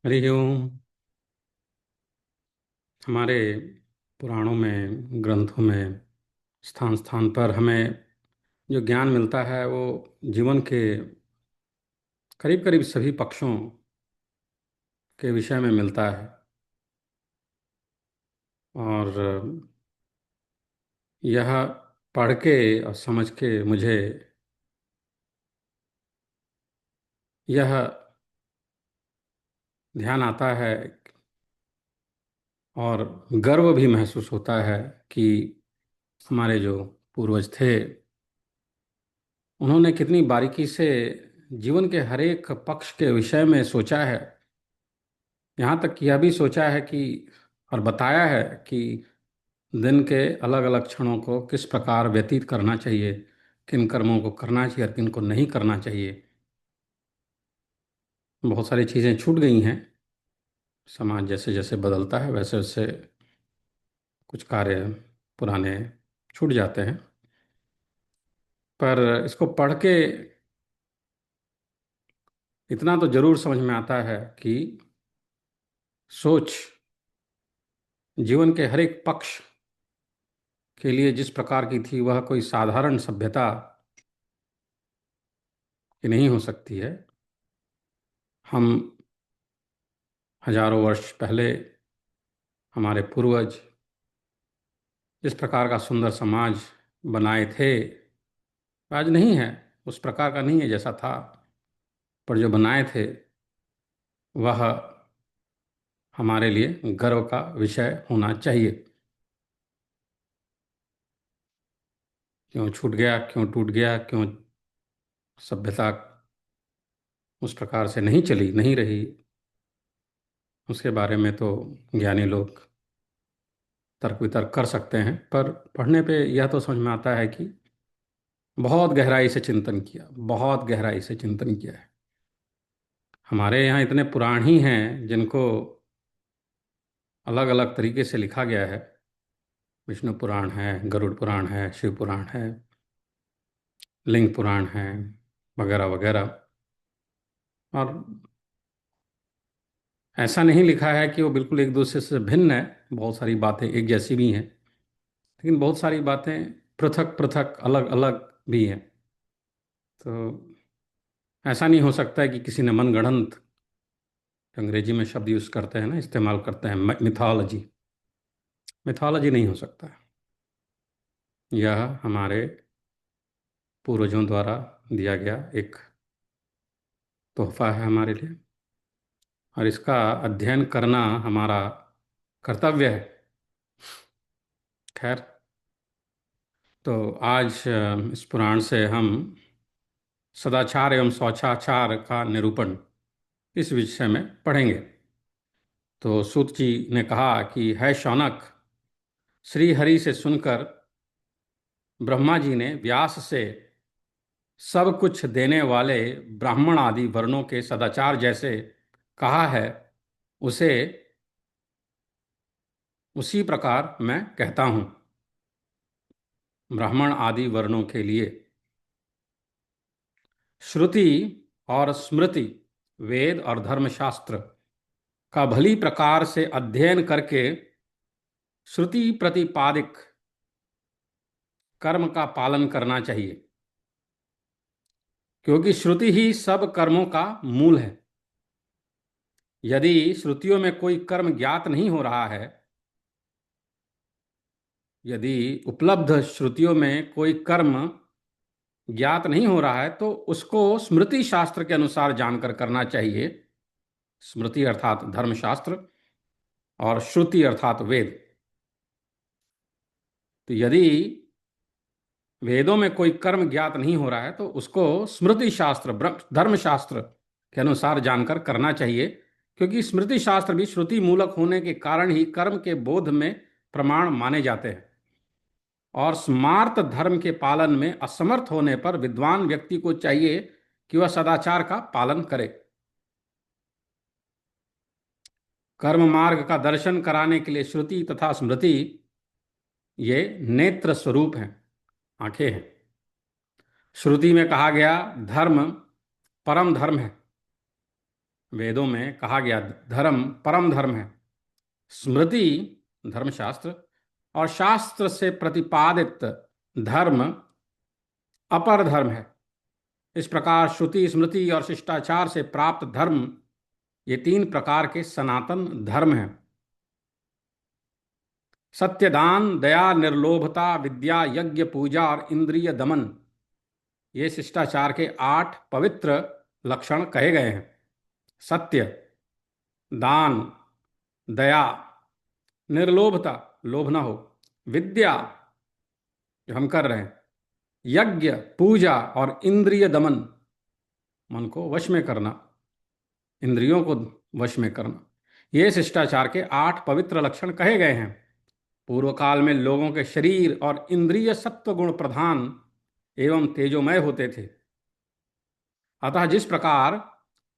हरि ओम। हमारे पुराणों में, ग्रंथों में, स्थान स्थान पर हमें जो ज्ञान मिलता है वो जीवन के करीब करीब सभी पक्षों के विषय में मिलता है। और यह पढ़ के और समझ के मुझे यह ध्यान आता है और गर्व भी महसूस होता है कि हमारे जो पूर्वज थे उन्होंने कितनी बारीकी से जीवन के हर एक पक्ष के विषय में सोचा है। यहाँ तक कि यह भी सोचा है कि और बताया है कि दिन के अलग अलग क्षणों को किस प्रकार व्यतीत करना चाहिए, किन कर्मों को करना चाहिए और किन को नहीं करना चाहिए। बहुत सारी चीज़ें छूट गई हैं। समाज जैसे जैसे बदलता है वैसे वैसे कुछ कार्य पुराने छूट जाते हैं। पर इसको पढ़ के इतना तो जरूर समझ में आता है कि सोच जीवन के हर एक पक्ष के लिए जिस प्रकार की थी वह कोई साधारण सभ्यता की नहीं हो सकती है। हम हजारों वर्ष पहले हमारे पूर्वज जिस प्रकार का सुंदर समाज बनाए थे, आज नहीं है, उस प्रकार का नहीं है जैसा था, पर जो बनाए थे वह हमारे लिए गर्व का विषय होना चाहिए। क्यों छूट गया, क्यों टूट गया, क्यों सभ्यता उस प्रकार से नहीं चली, नहीं रही, उसके बारे में तो ज्ञानी लोग तर्क वितर्क कर सकते हैं। पर पढ़ने पे यह तो समझ में आता है कि बहुत गहराई से चिंतन किया, बहुत गहराई से चिंतन किया है। हमारे यहाँ इतने पुराण ही हैं जिनको अलग अलग तरीके से लिखा गया है। विष्णु पुराण है, गरुड़ पुराण है, शिव पुराण है, लिंग पुराण है, वगैरह वगैरह। और ऐसा नहीं लिखा है कि वो बिल्कुल एक दूसरे से भिन्न है। बहुत सारी बातें एक जैसी भी हैं, लेकिन बहुत सारी बातें पृथक पृथक, अलग अलग भी हैं। तो ऐसा नहीं हो सकता है कि किसी ने मनगढ़ंत, अंग्रेजी में शब्द यूज करते हैं ना, इस्तेमाल करते हैं, मिथोलॉजी। मिथोलॉजी नहीं हो सकता है। यह हमारे पूर्वजों द्वारा दिया गया एक तोहफा है हमारे लिए, और इसका अध्ययन करना हमारा कर्तव्य है। खैर, तो आज इस पुराण से हम सदाचार एवं शौचाचार का निरूपण इस विषय में पढ़ेंगे। तो सूत जी ने कहा कि है शौनक, श्री हरि से सुनकर ब्रह्मा जी ने व्यास से सब कुछ देने वाले ब्राह्मण आदि वर्णों के सदाचार जैसे कहा है, उसे उसी प्रकार मैं कहता हूं। ब्राह्मण आदि वर्णों के लिए श्रुति और स्मृति, वेद और धर्मशास्त्र का भली प्रकार से अध्ययन करके श्रुति प्रतिपादिक कर्म का पालन करना चाहिए, क्योंकि श्रुति ही सब कर्मों का मूल है। यदि श्रुतियों में कोई कर्म ज्ञात नहीं हो रहा है, यदि उपलब्ध श्रुतियों में कोई कर्म ज्ञात नहीं हो रहा है तो उसको स्मृति शास्त्र के अनुसार जानकर करना चाहिए। स्मृति अर्थात धर्मशास्त्र और श्रुति अर्थात वेद। तो यदि वेदों में कोई कर्म ज्ञात नहीं हो रहा है तो उसको स्मृति शास्त्र, धर्मशास्त्र के अनुसार जानकर करना चाहिए, क्योंकि स्मृति शास्त्र भी श्रुति मूलक होने के कारण ही कर्म के बोध में प्रमाण माने जाते हैं। और स्मार्त धर्म के पालन में असमर्थ होने पर विद्वान व्यक्ति को चाहिए कि वह सदाचार का पालन करे। कर्म मार्ग का दर्शन कराने के लिए श्रुति तथा स्मृति ये नेत्र स्वरूप हैं, आंखें हैं। श्रुति में कहा गया धर्म परम धर्म है, वेदों में कहा गया धर्म परम धर्म है, स्मृति धर्मशास्त्र और शास्त्र से प्रतिपादित धर्म अपर धर्म है। इस प्रकार श्रुति, स्मृति और शिष्टाचार से प्राप्त धर्म, ये तीन प्रकार के सनातन धर्म हैं। सत्यदान, दया, निर्लोभता, विद्या, यज्ञ, पूजा और इंद्रिय दमन, ये शिष्टाचार के 8 पवित्र लक्षण कहे गए हैं। सत्य, दान, दया, निर्लोभता, लोभ ना हो, विद्या जो हम कर रहे हैं, यज्ञ, पूजा और इंद्रिय दमन, मन को वश में करना, इंद्रियों को वश में करना, ये शिष्टाचार के 8 पवित्र लक्षण कहे गए हैं। पूर्व काल में लोगों के शरीर और इंद्रिय सत्व गुण प्रधान एवं तेजोमय होते थे। अतः जिस प्रकार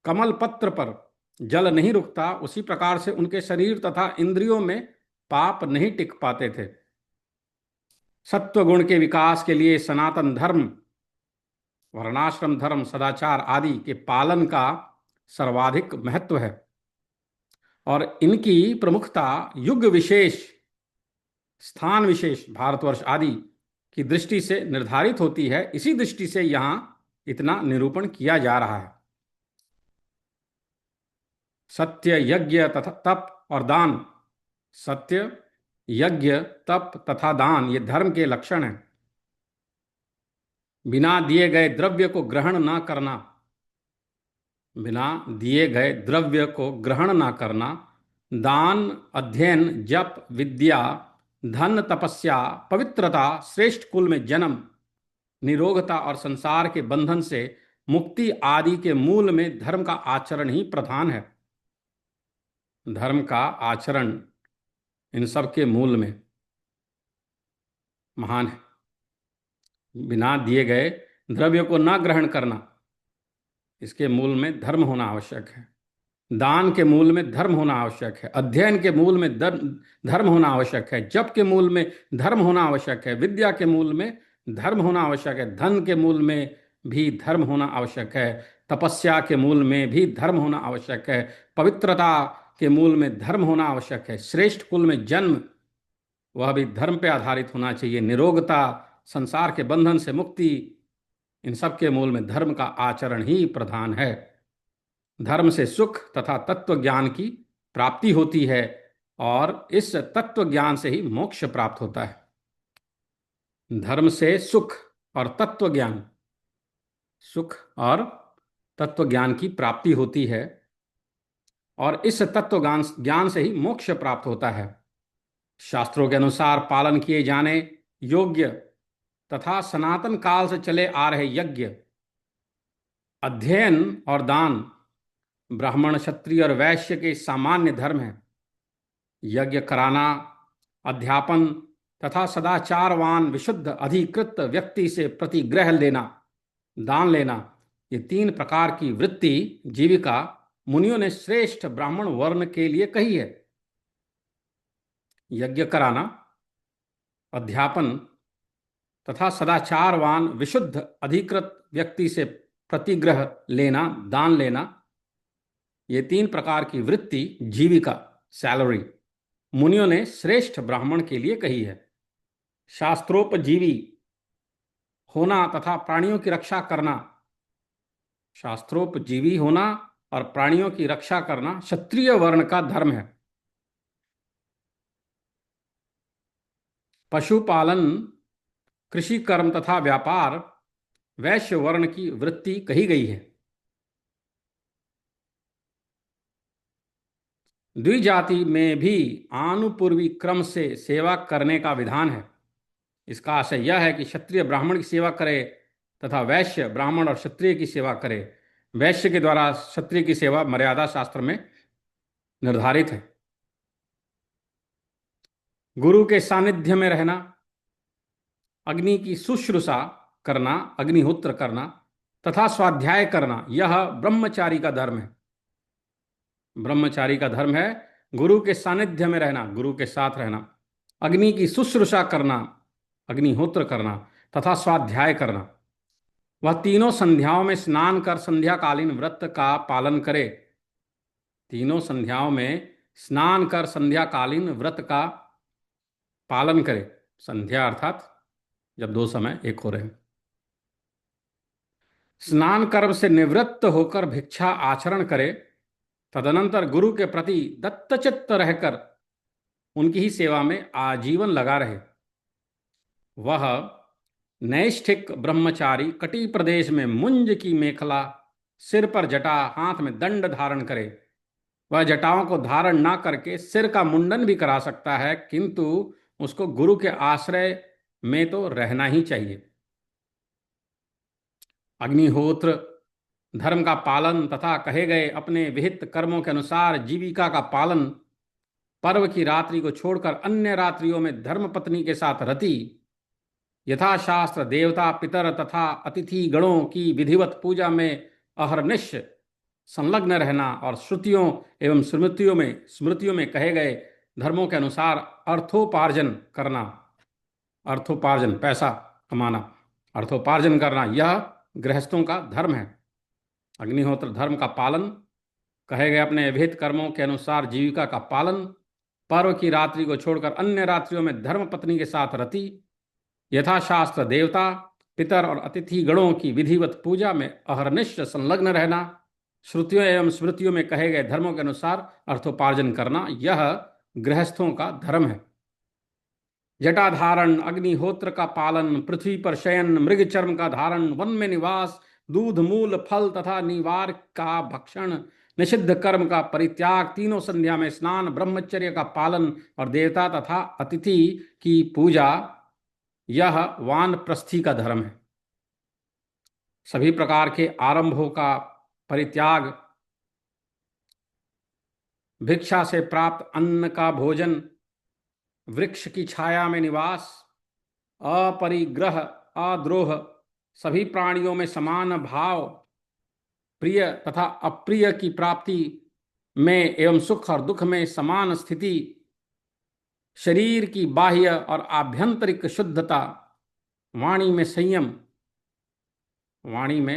कमल पत्र पर जल नहीं रुकता, उसी प्रकार से उनके शरीर तथा इंद्रियों में पाप नहीं टिक पाते थे। सत्व गुण के विकास के लिए सनातन धर्म, वर्णाश्रम धर्म, सदाचार आदि के पालन का सर्वाधिक महत्व है और इनकी प्रमुखता युग विशेष, स्थान विशेष, भारतवर्ष आदि की दृष्टि से निर्धारित होती है। इसी दृष्टि से यहां इतना निरूपण किया जा रहा है। सत्य, यज्ञ तथा तप और दान, सत्य, यज्ञ, तप तथा दान, ये धर्म के लक्षण हैं। बिना दिए गए द्रव्य को ग्रहण ना करना, बिना दिए गए द्रव्य को ग्रहण ना करना, दान, अध्ययन, जप, विद्या, धन, तपस्या, पवित्रता, श्रेष्ठ कुल में जन्म, निरोगता और संसार के बंधन से मुक्ति आदि के मूल में धर्म का आचरण ही प्रधान है। धर्म का आचरण इन सब के मूल में महान है। बिना दिए गए द्रव्य को न ग्रहण करना, इसके मूल में धर्म होना आवश्यक है। दान के मूल में धर्म होना आवश्यक है। अध्ययन के मूल में धर्म होना आवश्यक है। जप के मूल में धर्म होना आवश्यक है। विद्या के मूल में धर्म होना आवश्यक है। धन के मूल में भी धर्म होना आवश्यक है। तपस्या के मूल में भी धर्म होना आवश्यक है। पवित्रता के मूल में धर्म होना आवश्यक है। श्रेष्ठ कुल में जन्म, वह भी धर्म पे आधारित होना चाहिए। निरोगता, संसार के बंधन से मुक्ति, इन सब के मूल में धर्म का आचरण ही प्रधान है। धर्म से सुख तथा तत्व ज्ञान की प्राप्ति होती है और इस तत्व ज्ञान से ही मोक्ष प्राप्त होता है। धर्म से सुख और तत्व ज्ञान, सुख और तत्व ज्ञान की प्राप्ति होती है और इस तत्व ज्ञान से ही मोक्ष प्राप्त होता है। शास्त्रों के अनुसार पालन किए जाने योग्य तथा सनातन काल से चले आ रहे यज्ञ, अध्ययन और दान ब्राह्मण, क्षत्रिय और वैश्य के सामान्य धर्म हैं। यज्ञ कराना, अध्यापन तथा सदाचारवान विशुद्ध अधिकृत व्यक्ति से प्रतिग्रह लेना, दान लेना, ये 3 प्रकार की वृत्ति, जीविका मुनियों ने श्रेष्ठ ब्राह्मण वर्ण के लिए कही है। यज्ञ कराना, अध्यापन तथा सदाचारवान विशुद्ध अधिकृत व्यक्ति से प्रतिग्रह लेना, दान लेना, ये 3 प्रकार की वृत्ति, जीविका, सैलरी मुनियों ने श्रेष्ठ ब्राह्मण के लिए कही है। शास्त्रोपजीवी होना तथा प्राणियों की रक्षा करना, शास्त्रोपजीवी होना और प्राणियों की रक्षा करना क्षत्रिय वर्ण का धर्म है। पशुपालन, कृषि कर्म तथा व्यापार वैश्य वर्ण की वृत्ति कही गई है। द्विजाति में भी आनुपूर्वी क्रम से सेवा करने का विधान है। इसका आशय यह है कि क्षत्रिय ब्राह्मण की सेवा करे तथा वैश्य ब्राह्मण और क्षत्रिय की सेवा करे। वैश्य के द्वारा क्षत्रिय की सेवा मर्यादा शास्त्र में निर्धारित है। गुरु के सानिध्य में रहना, अग्नि की शुश्रूषा करना, अग्निहोत्र करना तथा स्वाध्याय करना, यह ब्रह्मचारी का धर्म है। ब्रह्मचारी का धर्म है गुरु के सानिध्य में रहना, गुरु के साथ रहना, अग्नि की शुश्रूषा करना, अग्निहोत्र करना तथा स्वाध्याय करना। वह तीनों संध्याओं में स्नान कर संध्याकालीन व्रत का पालन करे तीनों संध्याओं में स्नान कर संध्याकालीन व्रत का पालन करे। संध्या अर्थात जब दो समय एक हो रहे हैं। स्नान कर्म से निवृत्त होकर भिक्षा आचरण करे। तदनंतर गुरु के प्रति दत्तचित्त रहकर उनकी ही सेवा में आजीवन लगा रहे। वह नैष्ठिक ब्रह्मचारी कटी प्रदेश में मुंज की मेखला, सिर पर जटा, हाथ में दंड धारण करे। वह जटाओं को धारण ना करके सिर का मुंडन भी करा सकता है, किंतु उसको गुरु के आश्रय में तो रहना ही चाहिए। अग्निहोत्र, धर्म का पालन तथा कहे गए अपने विहित कर्मों के अनुसार जीविका का पालन, पर्व की रात्रि को छोड़कर अन्य रात्रियों में धर्मपत्नी के साथ रति, यथाशास्त्र देवता पितर तथा अतिथि गणों की विधिवत पूजा में अहर्निश संलग्न रहना और श्रुतियों एवं स्मृतियों में कहे गए धर्मों के अनुसार अर्थोपार्जन करना। अर्थोपार्जन पैसा कमाना, अर्थोपार्जन करना, यह गृहस्थों का धर्म है। अग्निहोत्र धर्म का पालन, कहे गए अपने विहित कर्मों के अनुसार जीविका का पालन, पर्व की रात्रि को छोड़कर अन्य रात्रियों में धर्म पत्नी के साथ रति, यथाशास्त्र देवता पितर और अतिथि गणों की विधिवत पूजा में अहर्निश संलग्न रहना, श्रुतियों एवं स्मृतियों में कहे गए धर्मों के अनुसार अर्थोपार्जन करना, यह गृहस्थों का धर्म है। जटाधारण, अग्निहोत्र का पालन, पृथ्वी पर शयन, मृग चर्म का धारण, वन में निवास, दूध मूल फल तथा निवार का भक्षण, निषिद्ध कर्म का परित्याग, तीनों संध्या में स्नान, ब्रह्मचर्य का पालन और देवता तथा अतिथि की पूजा, यह वानप्रस्थी का धर्म है। सभी प्रकार के आरंभों का परित्याग, भिक्षा से प्राप्त अन्न का भोजन, वृक्ष की छाया में निवास, अपरिग्रह, अद्रोह, सभी प्राणियों में समान भाव, प्रिय तथा अप्रिय की प्राप्ति में एवं सुख और दुख में समान स्थिति, शरीर की बाह्य और आभ्यंतरिक शुद्धता, वाणी में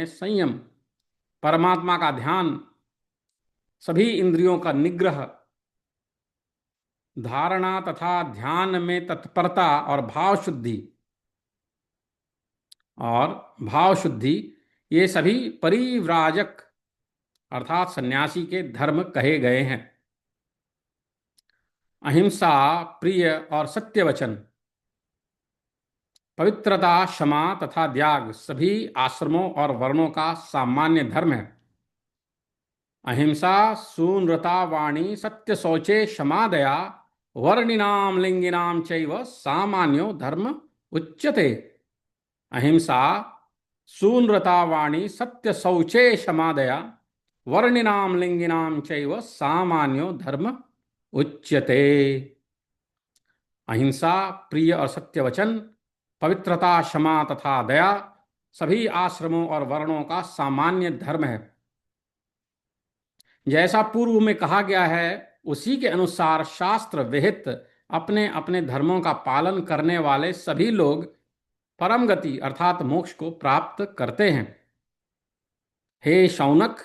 संयम, परमात्मा का ध्यान, सभी इंद्रियों का निग्रह, धारणा तथा ध्यान में तत्परता और भाव शुद्धि, ये सभी परिव्राजक अर्थात सन्यासी के धर्म कहे गए हैं। अहिंसा, प्रिय और सत्य वचन, पवित्रता, क्षमा तथा त्याग सभी आश्रमों और वर्णों का सामान्य धर्म है। अहिंसा, सूनृता वाणी, सत्य शौचे, क्षमा दया, वर्णिनाम लिंगिनाम चैव सामान्यो धर्म उच्यते। अहिंसा, सूनृता वाणी, सत्य शौचे, क्षमा दया, वर्णिनाम लिंगिनाम चैव सामान्यो धर्म उच्यते। अहिंसा, प्रिय और सत्य वचन, पवित्रता, क्षमा तथा दया सभी आश्रमों और वर्णों का सामान्य धर्म है। जैसा पूर्व में कहा गया है उसी के अनुसार शास्त्र विहित अपने अपने धर्मों का पालन करने वाले सभी लोग परम गति अर्थात मोक्ष को प्राप्त करते हैं। हे शौनक,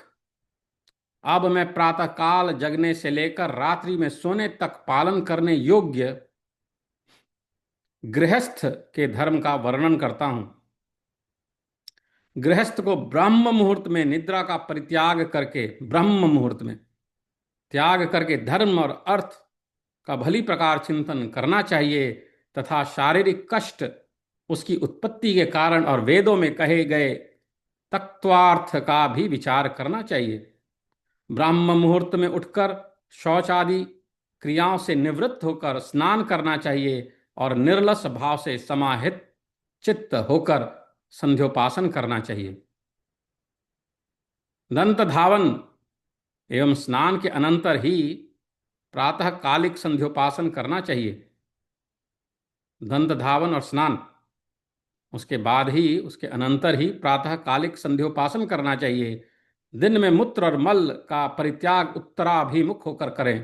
अब मैं प्रातः काल जगने से लेकर रात्रि में सोने तक पालन करने योग्य गृहस्थ के धर्म का वर्णन करता हूं। गृहस्थ को ब्रह्म मुहूर्त में निद्रा का परित्याग करके, ब्रह्म मुहूर्त में त्याग करके धर्म और अर्थ का भली प्रकार चिंतन करना चाहिए तथा शारीरिक कष्ट, उसकी उत्पत्ति के कारण और वेदों में कहे गए तत्वार्थ का भी विचार करना चाहिए। ब्राह्म मुहूर्त में उठकर शौच आदि क्रियाओं से निवृत्त होकर स्नान करना चाहिए और निर्लस भाव से समाहित चित्त होकर संध्योपासन करना चाहिए। दंत धावन एवं स्नान के अनंतर ही प्रातः कालिक संध्योपासन करना चाहिए। दंत धावन और स्नान, उसके बाद ही, उसके अनंतर ही प्रातः कालिक संध्योपासन करना चाहिए। दिन में मूत्र और मल का परित्याग उत्तराभिमुख होकर करें,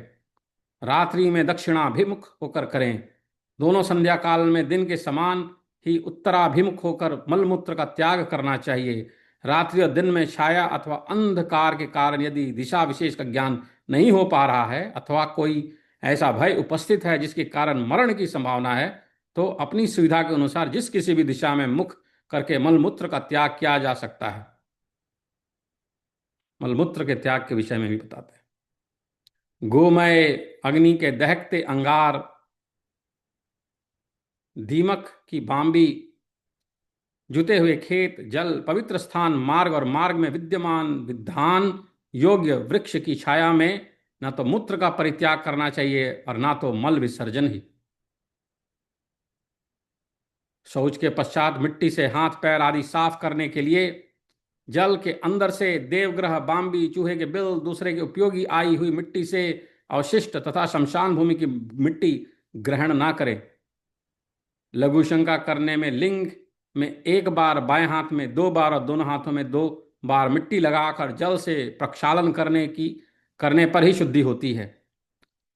रात्रि में दक्षिणाभिमुख होकर करें। दोनों संध्या काल में दिन के समान ही उत्तराभिमुख होकर मलमूत्र का त्याग करना चाहिए। रात्रि और दिन में छाया अथवा अंधकार के कारण यदि दिशा विशेष का ज्ञान नहीं हो पा रहा है, अथवा कोई ऐसा भय उपस्थित है जिसके कारण मरण की संभावना है, तो अपनी सुविधा के अनुसार जिस किसी भी दिशा में मुख करके मलमूत्र का त्याग किया जा सकता है। मलमूत्र के त्याग के विषय में भी बताते हैं। गोमय अग्नि के दहकते अंगार, दीमक की बांबी, जुते हुए खेत, जल, पवित्र स्थान, मार्ग और मार्ग में विद्यमान विधान योग्य वृक्ष की छाया में ना तो मूत्र का परित्याग करना चाहिए और ना तो मल विसर्जन ही। शौच के पश्चात मिट्टी से हाथ पैर आदि साफ करने के लिए जल के अंदर से देवग्रह, बाम्बी, चूहे के बिल, दूसरे के उपयोगी आई हुई मिट्टी से अवशिष्ट तथा शमशान भूमि की मिट्टी ग्रहण ना करें। लघु शंका करने में लिंग में एक बार बाएं हाथ में 2 बार और दोनों हाथों में 2 बार मिट्टी लगाकर जल से प्रक्षालन करने पर ही शुद्धि होती है।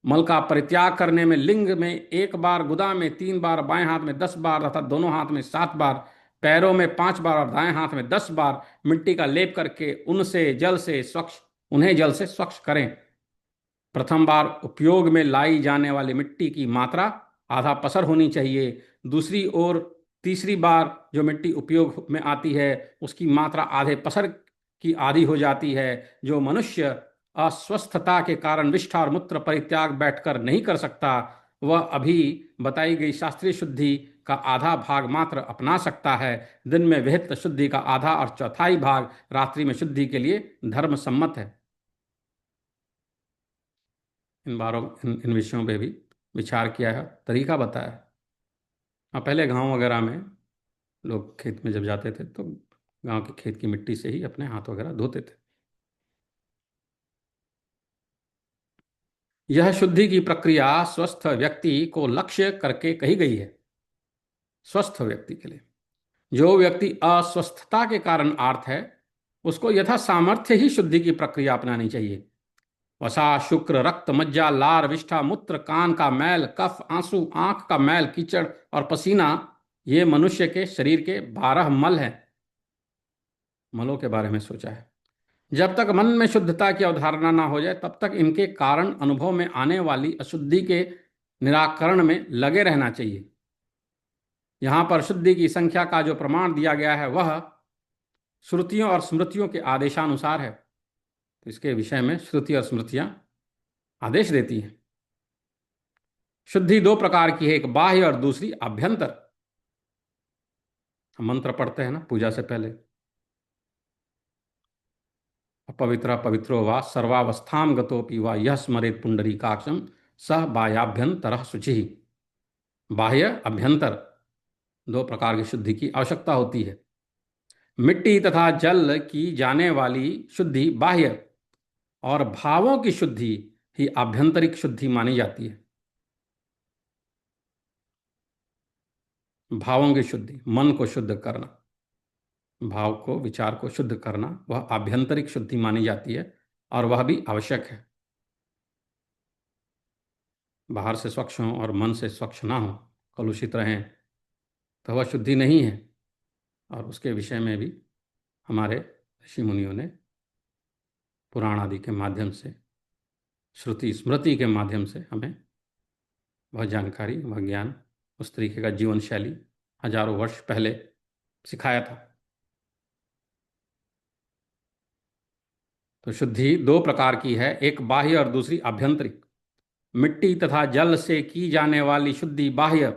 मल का परित्याग करने में लिंग में 1 बार, गुदा में 3 बार, बाएं हाथ में 10 बार तथा दोनों हाथ में 7 बार, पैरों में 5 बार और दाएं हाथ में 10 बार मिट्टी का लेप करके उन्हें जल से स्वच्छ करें। प्रथम बार उपयोग में लाई जाने वाली मिट्टी की मात्रा आधा पसर होनी चाहिए। दूसरी ओर तीसरी बार जो मिट्टी उपयोग में आती है उसकी मात्रा आधे पसर की आधी हो जाती है। जो मनुष्य अस्वस्थता के कारण विष्ठा और मूत्र परित्याग बैठकर नहीं कर सकता, वह अभी बताई गई शास्त्रीय शुद्धि का आधा भाग मात्र अपना सकता है। दिन में विहित शुद्धि का आधा और चौथाई भाग रात्रि में शुद्धि के लिए धर्म सम्मत है। इन विषयों पे भी विचार किया है, तरीका बताया है। हाँ, पहले गांव वगैरह में लोग खेत में जब जाते थे तो गांव के खेत की मिट्टी से ही अपने हाथ वगैरह धोते थे। यह शुद्धि की प्रक्रिया स्वस्थ व्यक्ति को लक्ष्य करके कही गई है। स्वस्थ व्यक्ति के लिए, जो व्यक्ति अस्वस्थता के कारण आर्त है उसको यथा सामर्थ्य ही शुद्धि की प्रक्रिया अपनानी चाहिए। वसा, शुक्र, रक्त, मज्जा, लार, विष्ठा, मूत्र, कान का मैल, कफ, आंसू, आंख का मैल, कीचड़ और पसीना, ये मनुष्य के शरीर के 12 मल हैं। मलों के बारे में सोचा है। जब तक मन में शुद्धता की अवधारणा ना हो जाए तब तक इनके कारण अनुभव में आने वाली अशुद्धि के निराकरण में लगे रहना चाहिए। यहां पर शुद्धि की संख्या का जो प्रमाण दिया गया है वह श्रुतियों और स्मृतियों के आदेशानुसार है। तो इसके विषय में श्रुति और स्मृतियां आदेश देती हैं। शुद्धि 2 प्रकार की है, एक बाह्य और दूसरी आभ्यंतर। हम मंत्र पढ़ते हैं ना पूजा से पहले, अपवित्र पवित्रो वा सर्वावस्थाम गतोपि वा यह स्मरेत पुंडरीकाक्षम सह बाह्याभ्यंतर शुचि। बाह्य अभ्यंतर 2 प्रकार की शुद्धि की आवश्यकता होती है। मिट्टी तथा जल की जाने वाली शुद्धि बाह्य और भावों की शुद्धि ही आभ्यंतरिक शुद्धि मानी जाती है। भावों की शुद्धि, मन को शुद्ध करना, भाव को, विचार को शुद्ध करना, वह आभ्यंतरिक शुद्धि मानी जाती है और वह भी आवश्यक है। बाहर से स्वच्छ हों और मन से स्वच्छ ना हो, कलुषित रहें, तो वह शुद्धि नहीं है। और उसके विषय में भी हमारे ऋषि मुनियों ने पुराण आदि के माध्यम से, श्रुति स्मृति के माध्यम से हमें वह जानकारी, वह ज्ञान, उस तरीके का जीवन शैली हजारों वर्ष पहले सिखाया था। तो शुद्धि 2 प्रकार की है, एक बाह्य और दूसरी आभ्यंतरिक। मिट्टी तथा जल से की जाने वाली शुद्धि बाह्य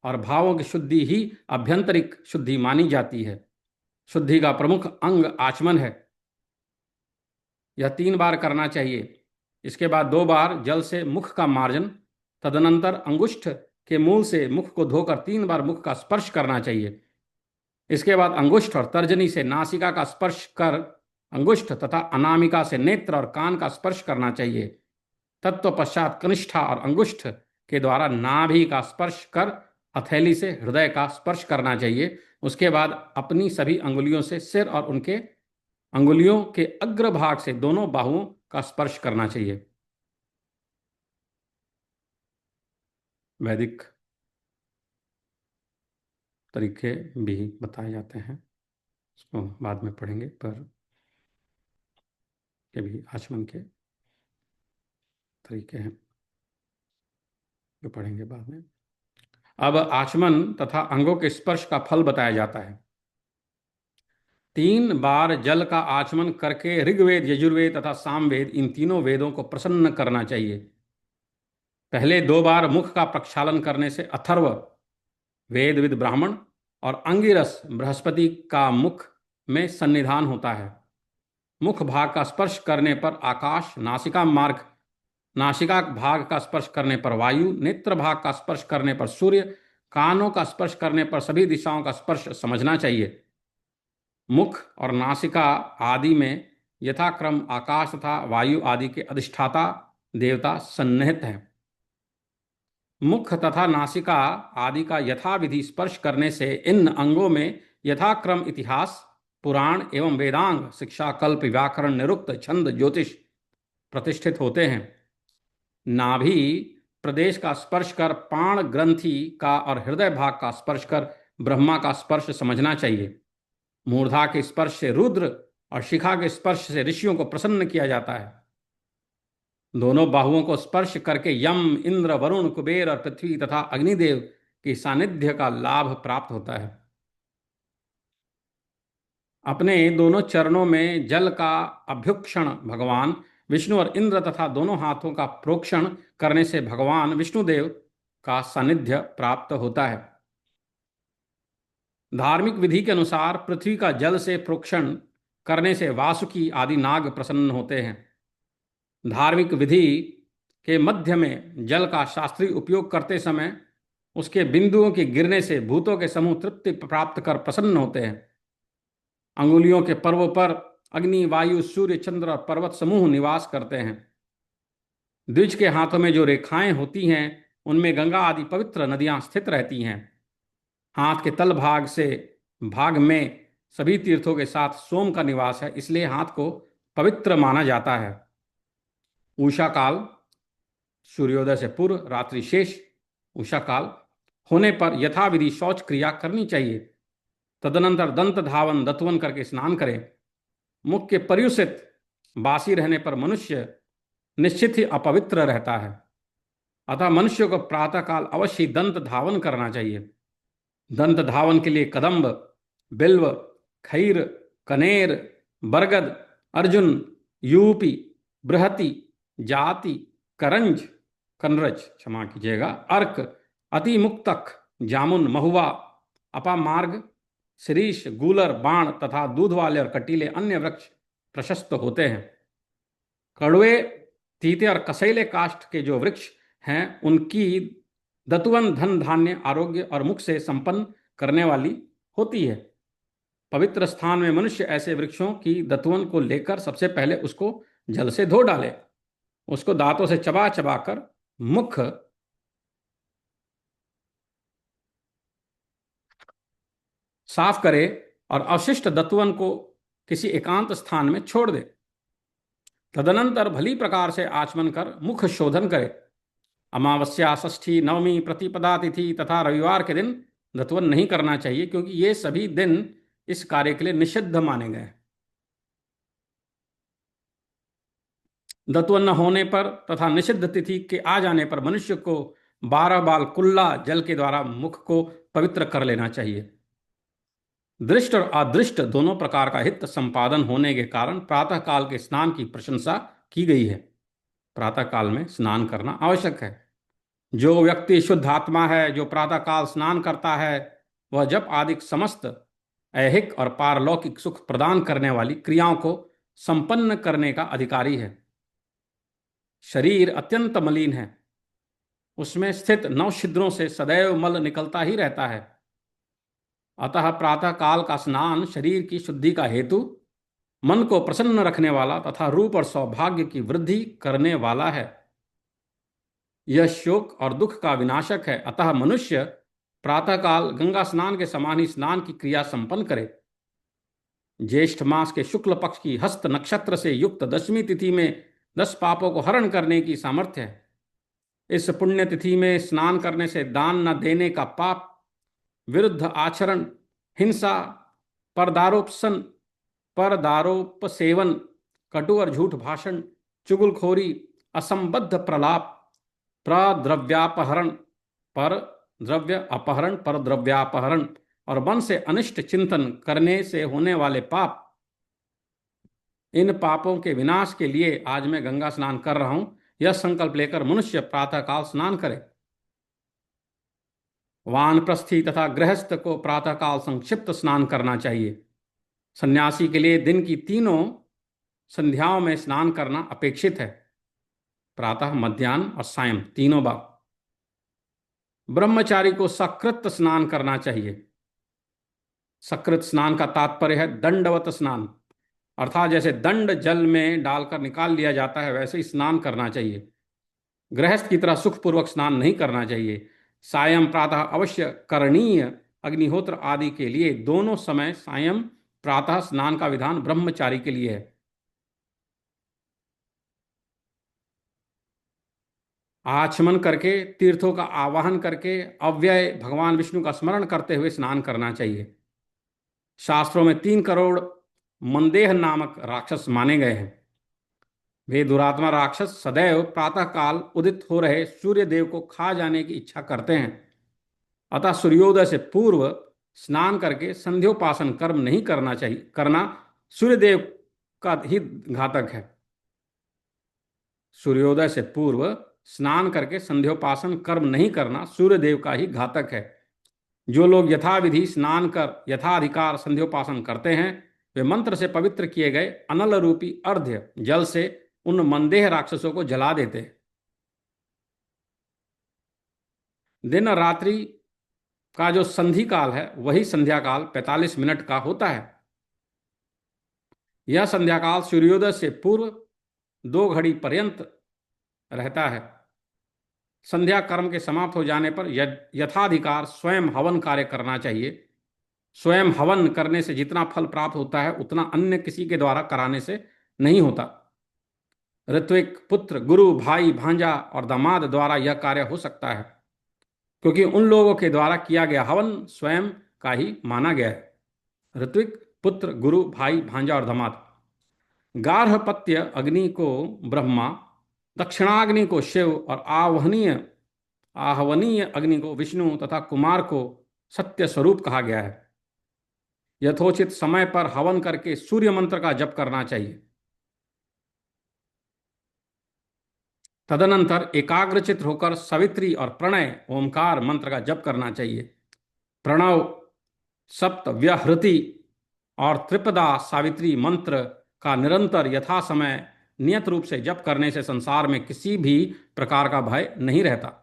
और भावों की शुद्धि ही आभ्यंतरिक शुद्धि मानी जाती है। शुद्धि का प्रमुख अंग आचमन है। यह 3 बार करना चाहिए। इसके बाद 2 बार जल से मुख का मार्जन, तदनंतर अंगुष्ठ के मूल से मुख को धोकर 3 बार मुख का स्पर्श करना चाहिए। इसके बाद अंगुष्ठ और तर्जनी से नासिका का स्पर्श कर अंगुष्ठ तथा अनामिका से नेत्र और कान का स्पर्श करना चाहिए। तत्पश्चात कनिष्ठा और अंगुष्ठ के द्वारा नाभि का स्पर्श कर हथेली से हृदय का स्पर्श करना चाहिए। उसके बाद अपनी सभी अंगुलियों से सिर और उनके अंगुलियों के अग्रभाग से दोनों बाहुओं का स्पर्श करना चाहिए। वैदिक तरीके भी बताए जाते हैं। उसको बाद में पढ़ेंगे, पर ये भी आचमन के तरीके हैं जो पढ़ेंगे बाद में। अब आचमन तथा अंगों के स्पर्श का फल बताया जाता है। 3 बार जल का आचमन करके ऋग्वेद, यजुर्वेद तथा सामवेद, इन तीनों वेदों को प्रसन्न करना चाहिए। पहले 2 बार मुख का प्रक्षालन करने से अथर्व वेदविद ब्राह्मण और अंगिरस बृहस्पति का मुख में सन्निधान होता है। मुख भाग का स्पर्श करने पर आकाश, नासिका मार्ग, नासिका भाग का स्पर्श करने पर वायु, नेत्र भाग का स्पर्श करने पर सूर्य, कानों का स्पर्श करने पर सभी दिशाओं का स्पर्श समझना चाहिए। मुख और नासिका आदि में यथाक्रम आकाश तथा वायु आदि के अधिष्ठाता देवता सन्निहित हैं। मुख तथा नासिका आदि का यथाविधि स्पर्श करने से इन अंगों में यथाक्रम इतिहास, पुराण एवं वेदांग, शिक्षा, कल्प, व्याकरण, निरुक्त, छंद, ज्योतिष प्रतिष्ठित होते हैं। नाभि प्रदेश का स्पर्श कर पाण ग्रंथि का और हृदय भाग का स्पर्श कर ब्रह्मा का स्पर्श समझना चाहिए। मूर्धा के स्पर्श से रुद्र और शिखा के स्पर्श से ऋषियों को प्रसन्न किया जाता है। दोनों बाहुओं को स्पर्श करके यम, इंद्र, वरुण, कुबेर और पृथ्वी तथा अग्निदेव के सानिध्य का लाभ प्राप्त होता है। अपने दोनों चरणों में जल का अभ्युक्षण भगवान विष्णु और इंद्र तथा दोनों हाथों का प्रोक्षण करने से भगवान विष्णुदेव का सानिध्य प्राप्त होता है। धार्मिक विधि के अनुसार पृथ्वी का जल से प्रोक्षण करने से वासुकी आदि नाग प्रसन्न होते हैं। धार्मिक विधि के मध्य में जल का शास्त्रीय उपयोग करते समय उसके बिंदुओं के गिरने से भूतों के समूह तृप्ति प्राप्त कर प्रसन्न होते हैं। अंगुलियों के पर्वों पर अग्नि, वायु, सूर्य, चंद्र और पर्वत समूह निवास करते हैं। द्विज के हाथों में जो रेखाएं होती हैं उनमें गंगा आदि पवित्र नदियां स्थित रहती हैं। हाथ के तल भाग में सभी तीर्थों के साथ सोम का निवास है, इसलिए हाथ को पवित्र माना जाता है। उषा काल, सूर्योदय से पूर्व रात्रि शेष उषा काल होने पर यथाविधि शौच क्रिया करनी चाहिए। तदनंतर दंत धावन, दतवन करके स्नान करें। मुख के पर्युषित बासी रहने पर मनुष्य निश्चित ही अपवित्र रहता है, अतः मनुष्य को प्रातःकाल अवश्य दंत धावन करना चाहिए। दंत धावन के लिए कदम्ब, बिल्व, खैर, कनेर, बरगद, अर्जुन, यूपी, बृहति, जाति, कनरज, क्षमा कीजिएगा, अर्क, अतिमुक्तक, जामुन, महुआ, अपामार्ग, शिरीष, गूलर, बाण तथा दूध वाले और कटीले अन्य वृक्ष प्रशस्त होते हैं। कड़वे, तीते और कसैले काष्ठ के जो वृक्ष हैं उनकी दतुवन धन, धान्य, आरोग्य और मुख से संपन्न करने वाली होती है। पवित्र स्थान में मनुष्य ऐसे वृक्षों की दतुवन को लेकर सबसे पहले उसको जल से धो डाले, उसको दांतों से चबा चबा कर मुख साफ करे और अवशिष्ट दतुवन को किसी एकांत स्थान में छोड़ दे। तदनंतर भली प्रकार से आचमन कर मुख शोधन करे। अमावस्या, षष्ठी, नवमी, प्रतिपदा तिथि तथा रविवार के दिन दतवन नहीं करना चाहिए, क्योंकि ये सभी दिन इस कार्य के लिए निषिद्ध माने गए। दतवन न होने पर तथा निषिद्ध तिथि के आ जाने पर मनुष्य को 12 बाल कुल्ला जल के द्वारा मुख को पवित्र कर लेना चाहिए। दृष्ट और अदृष्ट दोनों प्रकार का हित संपादन होने के कारण प्रातःकाल के स्नान की प्रशंसा की गई है। प्रातःकाल में स्नान करना आवश्यक है। जो व्यक्ति शुद्ध आत्मा है, जो प्रातःकाल स्नान करता है, वह जप आदि समस्त ऐहिक और पारलौकिक सुख प्रदान करने वाली क्रियाओं को संपन्न करने का अधिकारी है। शरीर अत्यंत मलिन है, उसमें स्थित 9 छिद्रों से सदैव मल निकलता ही रहता है। अतः प्रातःकाल का स्नान शरीर की शुद्धि का हेतु, मन को प्रसन्न रखने वाला तथा रूप और सौभाग्य की वृद्धि करने वाला है। यह शोक और दुख का विनाशक है। अतः मनुष्य प्रातःकाल गंगा स्नान के समान ही स्नान की क्रिया संपन्न करे। ज्येष्ठ मास के शुक्ल पक्ष की हस्त नक्षत्र से युक्त 10वीं तिथि में 10 पापों को हरण करने की सामर्थ्य है। इस पुण्य तिथि में स्नान करने से दान न देने का पाप, विरुद्ध आचरण, हिंसा, परदारोपसन, परदारोपसेवन, कटु और झूठ भाषण, चुगलखोरी, असंबद्ध प्रलाप, प्रद्रव्यापहरण, पर द्रव्य अपहरण, पर द्रव्यापहरण और मन से अनिष्ट चिंतन करने से होने वाले पाप, इन पापों के विनाश के लिए आज मैं गंगा स्नान कर रहा हूं, यह संकल्प लेकर मनुष्य प्रातःकाल स्नान करे। वानप्रस्थी तथा गृहस्थ को प्रातःकाल संक्षिप्त स्नान करना चाहिए। सन्यासी के लिए दिन की तीनों संध्याओं में स्नान करना अपेक्षित है, प्रातः, मध्याह्न और सायं, तीनों बार। ब्रह्मचारी को सकृत स्नान करना चाहिए। सकृत स्नान का तात्पर्य है दंडवत स्नान, अर्थात जैसे दंड जल में डालकर निकाल लिया जाता है वैसे ही स्नान करना चाहिए। गृहस्थ की तरह सुखपूर्वक स्नान नहीं करना चाहिए। सायं प्रातः अवश्य करणीय। अग्निहोत्र आदि के लिए दोनों समय सायं प्रातः स्नान का विधान ब्रह्मचारी के लिए है। आचमन करके, तीर्थों का आवाहन करके, अव्यय भगवान विष्णु का स्मरण करते हुए स्नान करना चाहिए। शास्त्रों में 3 करोड़ मंदेह नामक राक्षस माने गए हैं। वे दुरात्मा राक्षस सदैव प्रातःकाल उदित हो रहे सूर्य देव को खा जाने की इच्छा करते हैं। अतः सूर्योदय से पूर्व स्नान करके संध्योपासन कर्म नहीं करना चाहिए, करना सूर्यदेव का ही घातक है। सूर्योदय से पूर्व स्नान करके संध्योपासन कर्म नहीं करना सूर्यदेव का ही घातक है। जो लोग यथाविधि स्नान कर यथाधिकार संध्योपासन करते हैं, वे मंत्र से पवित्र किए गए अनल रूपी अर्घ्य जल से उन मंदेह राक्षसों को जला देते हैं। दिन और रात्रि का जो संधि काल है वही संध्या काल 45 मिनट का होता है। यह संध्या काल सूर्योदय से पूर्व 2 घड़ी पर्यंत रहता है। संध्या कर्म के समाप्त हो जाने पर यथाधिकार स्वयं हवन कार्य करना चाहिए। स्वयं हवन करने से जितना फल प्राप्त होता है उतना अन्य किसी के द्वारा कराने से नहीं होता। ऋत्विक, पुत्र, गुरु, भाई, भांजा और दामाद द्वारा यह कार्य हो सकता है, क्योंकि उन लोगों के द्वारा किया गया हवन स्वयं का ही माना गया है। ऋत्विक, पुत्र, गुरु, भाई, भांजा और दामाद। गार्हपत्य अग्नि को ब्रह्मा, दक्षिणाग्नि को शिव और आहवनीय अग्नि को विष्णु तथा कुमार को सत्य स्वरूप कहा गया है। यथोचित समय पर हवन करके सूर्य मंत्र का जप करना चाहिए। तदनंतर एकाग्रचित होकर सवित्री और प्रणय ओमकार मंत्र का जप करना चाहिए। प्रणव, सप्त, व्यहृति और त्रिपदा सावित्री मंत्र का निरंतर यथा समय नियत रूप से जप करने से संसार में किसी भी प्रकार का भय नहीं रहता।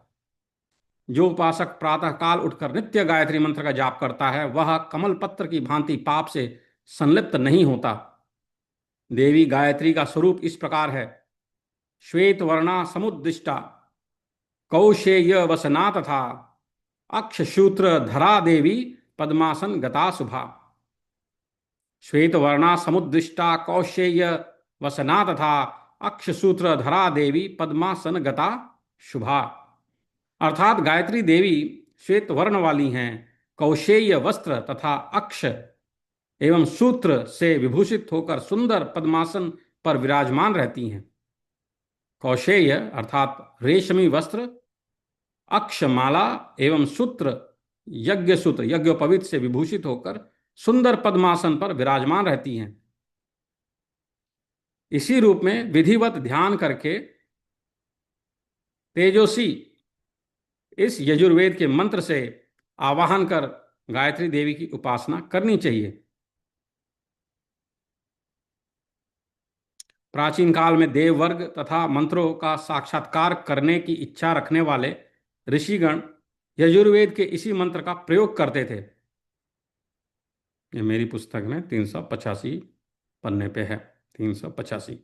जो उपासक प्रातःकाल उठकर नित्य गायत्री मंत्र का जाप करता है वह कमल पत्र की भांति पाप से संलिप्त नहीं होता। देवी गायत्री का स्वरूप इस प्रकार है: श्वेत वर्णा समुद्दिष्टा, कौशेय वसना तथा अक्षसूत्र धरा देवी पद्मासन गता शुभा। श्वेत वर्णा समुद्दिष्टा, कौशेय वसना तथा अक्षसूत्र धरा देवी पद्मासन गता शुभा। अर्थात गायत्री देवी श्वेत वर्ण वाली हैं, कौशेय वस्त्र तथा अक्ष एवं सूत्र से विभूषित होकर सुंदर पद्मासन पर विराजमान रहती हैं। कौशेय अर्थात रेशमी वस्त्र, अक्षमाला एवं सूत्र यज्ञ सूत्र यज्ञोपवीत से विभूषित होकर सुंदर पद्मासन पर विराजमान रहती हैं। इसी रूप में विधिवत ध्यान करके तेजोसी इस यजुर्वेद के मंत्र से आवाहन कर गायत्री देवी की उपासना करनी चाहिए। प्राचीन काल में देववर्ग तथा मंत्रों का साक्षात्कार करने की इच्छा रखने वाले ऋषिगण यजुर्वेद के इसी मंत्र का प्रयोग करते थे। ये मेरी पुस्तक में 385 पन्ने पे है, 385।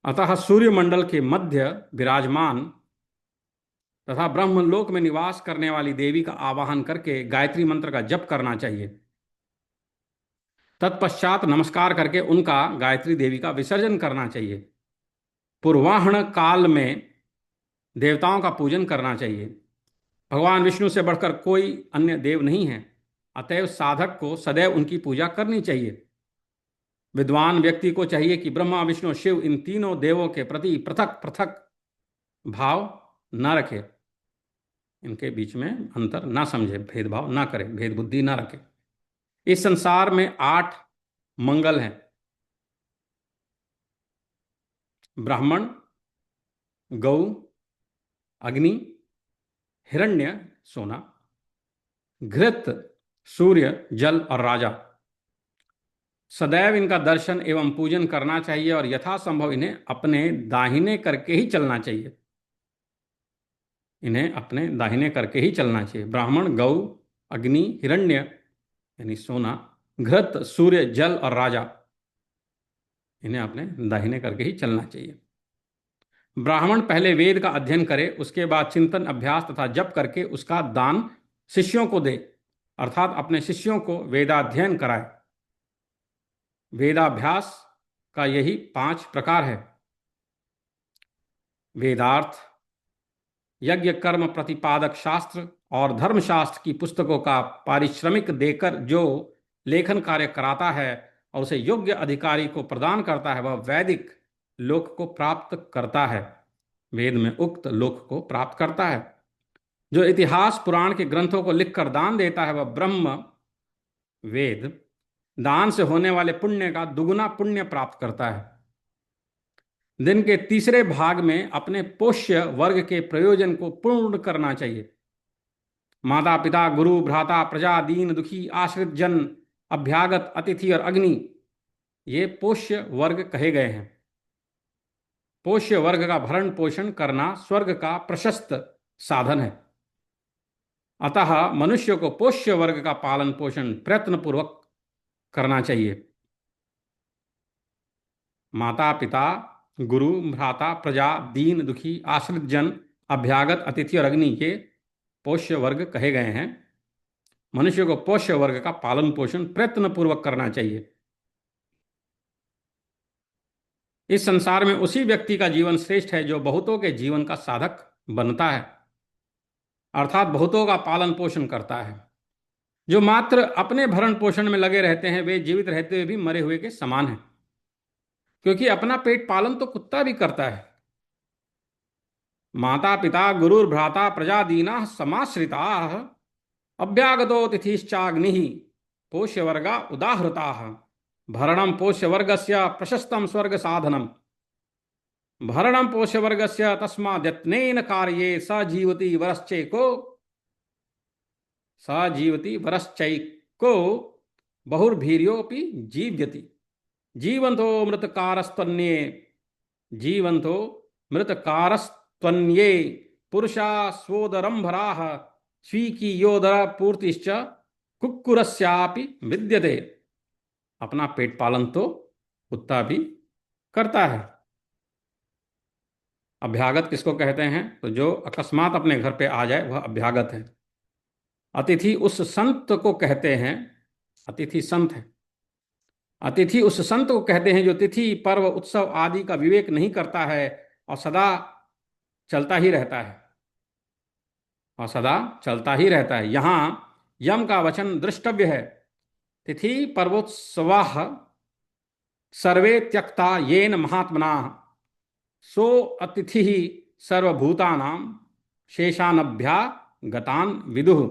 अतः सूर्यमंडल के मध्य विराजमान तथा ब्रह्मलोक में निवास करने वाली देवी का आवाहन करके गायत्री मंत्र का जप करना चाहिए। तत्पश्चात नमस्कार करके उनका गायत्री देवी का विसर्जन करना चाहिए। पूर्वाह्न काल में देवताओं का पूजन करना चाहिए। भगवान विष्णु से बढ़कर कोई अन्य देव नहीं है। अतएव साधक को सदैव उनकी पूजा करनी चाहिए। विद्वान व्यक्ति को चाहिए कि ब्रह्मा विष्णु शिव इन तीनों देवों के प्रति पृथक पृथक भाव न रखे, इनके बीच में अंतर ना समझे, भेदभाव ना करे, भेद बुद्धि ना रखे। इस संसार में 8 मंगल हैं। ब्राह्मण, गौ, अग्नि, हिरण्य सोना, घृत सूर्य जल और राजा। सदैव इनका दर्शन एवं पूजन करना चाहिए और यथासंभव इन्हें अपने दाहिने करके ही चलना चाहिए। इन्हें अपने दाहिने करके ही चलना चाहिए। ब्राह्मण, गौ, अग्नि, हिरण्य यानी सोना, घृत सूर्य जल और राजा, इन्हें अपने दाहिने करके ही चलना चाहिए। ब्राह्मण पहले वेद का अध्ययन करे, उसके बाद चिंतन अभ्यास तथा जप करके उसका दान शिष्यों को दे, अर्थात अपने शिष्यों को वेदाध्ययन कराए। वेदाभ्यास का यही 5 प्रकार है। वेदार्थ, यज्ञ कर्म प्रतिपादक शास्त्र और धर्मशास्त्र की पुस्तकों का पारिश्रमिक देकर जो लेखन कार्य कराता है और उसे योग्य अधिकारी को प्रदान करता है, वह वैदिक लोक को प्राप्त करता है, वेद में उक्त लोक को प्राप्त करता है। जो इतिहास पुराण के ग्रंथों को लिखकर दान देता है, वह ब्रह्म वेद दान से होने वाले पुण्य का दुगुना पुण्य प्राप्त करता है। दिन के तीसरे भाग में अपने पोष्य वर्ग के प्रयोजन को पूर्ण करना चाहिए। माता पिता, गुरु, भ्राता, प्रजा, दीन दुखी, आश्रित जन, अभ्यागत, अतिथि और अग्नि, ये पोष्य वर्ग कहे गए हैं। पोष्य वर्ग का भरण पोषण करना स्वर्ग का प्रशस्त साधन है। अतः मनुष्य को पोष्य वर्ग का पालन पोषण प्रयत्न पूर्वक करना चाहिए। माता पिता, गुरु, भ्राता, प्रजा, दीन दुखी, आश्रित जन, अभ्यागत, अतिथि और अग्नि, के पोष्य वर्ग कहे गए हैं। मनुष्य को पोष्य वर्ग का पालन पोषण प्रयत्न पूर्वक करना चाहिए। इस संसार में उसी व्यक्ति का जीवन श्रेष्ठ है जो बहुतों के जीवन का साधक बनता है, अर्थात बहुतों का पालन पोषण करता है। जो मात्र अपने भरण पोषण में लगे रहते हैं, वे जीवित रहते हुए भी मरे हुए के समान हैं, क्योंकि अपना पेट पालन तो कुत्ता भी करता है। माता पिता, गुरु, भ्राता, प्रजा, दीना समाश्रिता, अभ्यागतो तिथिश्चाग्नि, पोष्यवर्गा उदाहृता, भरणम पोष्यवर्गस्य प्रशस्तं स्वर्ग साधनम, भरणम पोष्यवर्गस्य तस्माद्यत्नेन कार्ये स जीवति वरश्चैको, स जीवति वरश्चैको बहुर्भीर्योऽपि जीव्यति, जीवन्तो मृतकारस्त्वन्ये, जीवन्तो मृतकारस्त्वन्ये पुरुषा स्वोदरंभराः स्वीकीयोदर पूर्तिश्च कुक्कुरस्यापि विद्यते। अपना पेट पालन तो कुत्ता भी करता है। अभ्यागत किसको कहते हैं? तो जो अकस्मात अपने घर पे आ जाए वह अभ्यागत है। अतिथि उस संत को कहते हैं, अतिथि संत है। अतिथि उस संत को कहते हैं जो तिथि पर्व उत्सव आदि का विवेक नहीं करता है और सदा चलता ही रहता है, और सदा चलता ही रहता है। यहां यम का वचन दृष्टव्य है। तिथि पर्वोत्सवाः सर्वे त्यक्ता येन महात्मना, सो अतिथि सर्वभूतानां शेषानभ्यागतान् विदुः।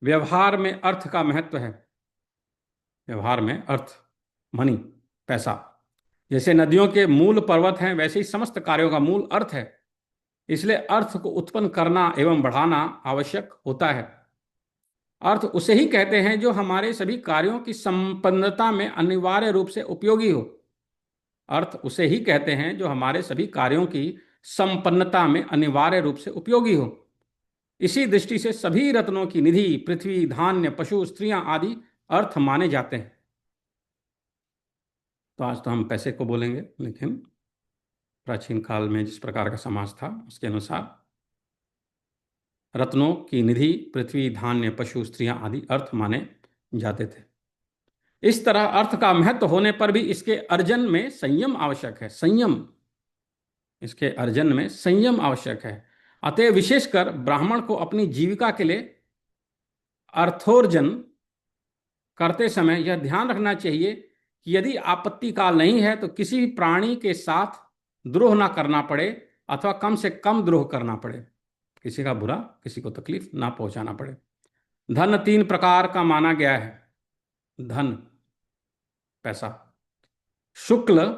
व्यवहार में अर्थ का महत्व है। व्यवहार में अर्थ, मनी, पैसा। जैसे नदियों के मूल पर्वत हैं, वैसे ही समस्त कार्यों का मूल अर्थ है। इसलिए अर्थ को उत्पन्न करना एवं बढ़ाना आवश्यक होता है। अर्थ उसे ही कहते हैं जो हमारे सभी कार्यों की संपन्नता में अनिवार्य रूप से उपयोगी हो। अर्थ उसे ही कहते हैं जो हमारे सभी कार्यों की संपन्नता में अनिवार्य रूप से उपयोगी हो। इसी दृष्टि से सभी रत्नों की निधि पृथ्वी, धान्य, पशु, स्त्रियां आदि अर्थ माने जाते हैं। तो आज तो हम पैसे को बोलेंगे, लेकिन प्राचीन काल में जिस प्रकार का समाज था उसके अनुसार रत्नों की निधि पृथ्वी, धान्य, पशु, स्त्रियां आदि अर्थ माने जाते थे। इस तरह अर्थ का महत्व होने पर भी इसके अर्जन में संयम आवश्यक है। संयम, इसके अर्जन में संयम आवश्यक है। अतः विशेषकर ब्राह्मण को अपनी जीविका के लिए अर्थोर्जन करते समय यह ध्यान रखना चाहिए कि यदि आपत्ति काल नहीं है तो किसी भी प्राणी के साथ द्रोह ना करना पड़े अथवा कम से कम द्रोह करना पड़े, किसी का बुरा, किसी को तकलीफ ना पहुंचाना पड़े। धन 3 प्रकार का माना गया है। धन, पैसा, शुक्ल,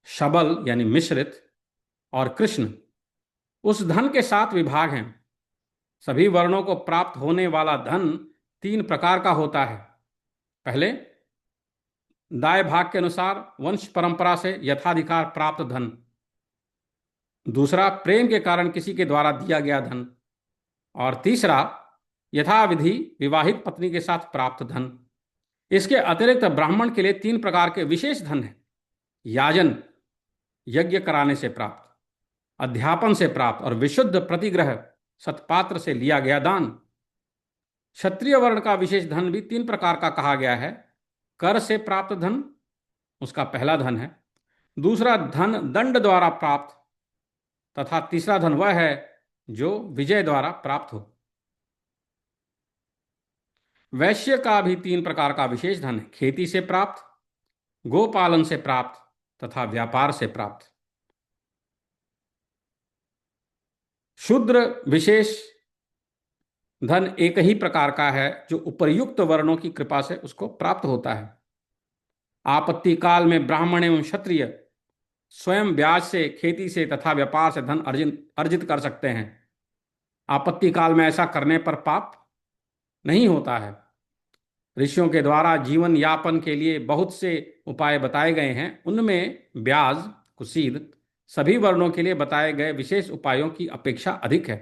शबल यानी मिश्रित, और कृष्ण उस धन के 7 विभाग हैं। सभी वर्णों को प्राप्त होने वाला धन 3 प्रकार का होता है। पहले, दाय भाग के अनुसार वंश परंपरा से यथाधिकार प्राप्त धन। दूसरा, प्रेम के कारण किसी के द्वारा दिया गया धन। और तीसरा, यथाविधि विवाहित पत्नी के साथ प्राप्त धन। इसके अतिरिक्त ब्राह्मण के लिए 3 प्रकार के विशेष धन हैं। याजन, यज्ञ कराने से प्राप्त, अध्यापन से प्राप्त, और विशुद्ध प्रतिग्रह, सत्पात्र से लिया गया दान। क्षत्रिय वर्ण का विशेष धन भी 3 प्रकार का कहा गया है। कर से प्राप्त धन उसका पहला धन है। दूसरा धन दंड द्वारा प्राप्त, तथा तीसरा धन वह है जो विजय द्वारा प्राप्त हो। वैश्य का भी 3 प्रकार का विशेष धन है। खेती से प्राप्त, गोपालन से प्राप्त, तथा व्यापार से प्राप्त। शूद्र विशेष धन एक ही प्रकार का है जो उपर्युक्त वर्णों की कृपा से उसको प्राप्त होता है। आपत्ति काल में ब्राह्मण एवं क्षत्रिय स्वयं ब्याज से, खेती से तथा व्यापार से धन अर्जित कर सकते हैं। आपत्ति काल में ऐसा करने पर पाप नहीं होता है। ऋषियों के द्वारा जीवन यापन के लिए बहुत से उपाय बताए गए हैं। उनमें ब्याज, कुसीद सभी वर्णों के लिए बताए गए विशेष उपायों की अपेक्षा अधिक है।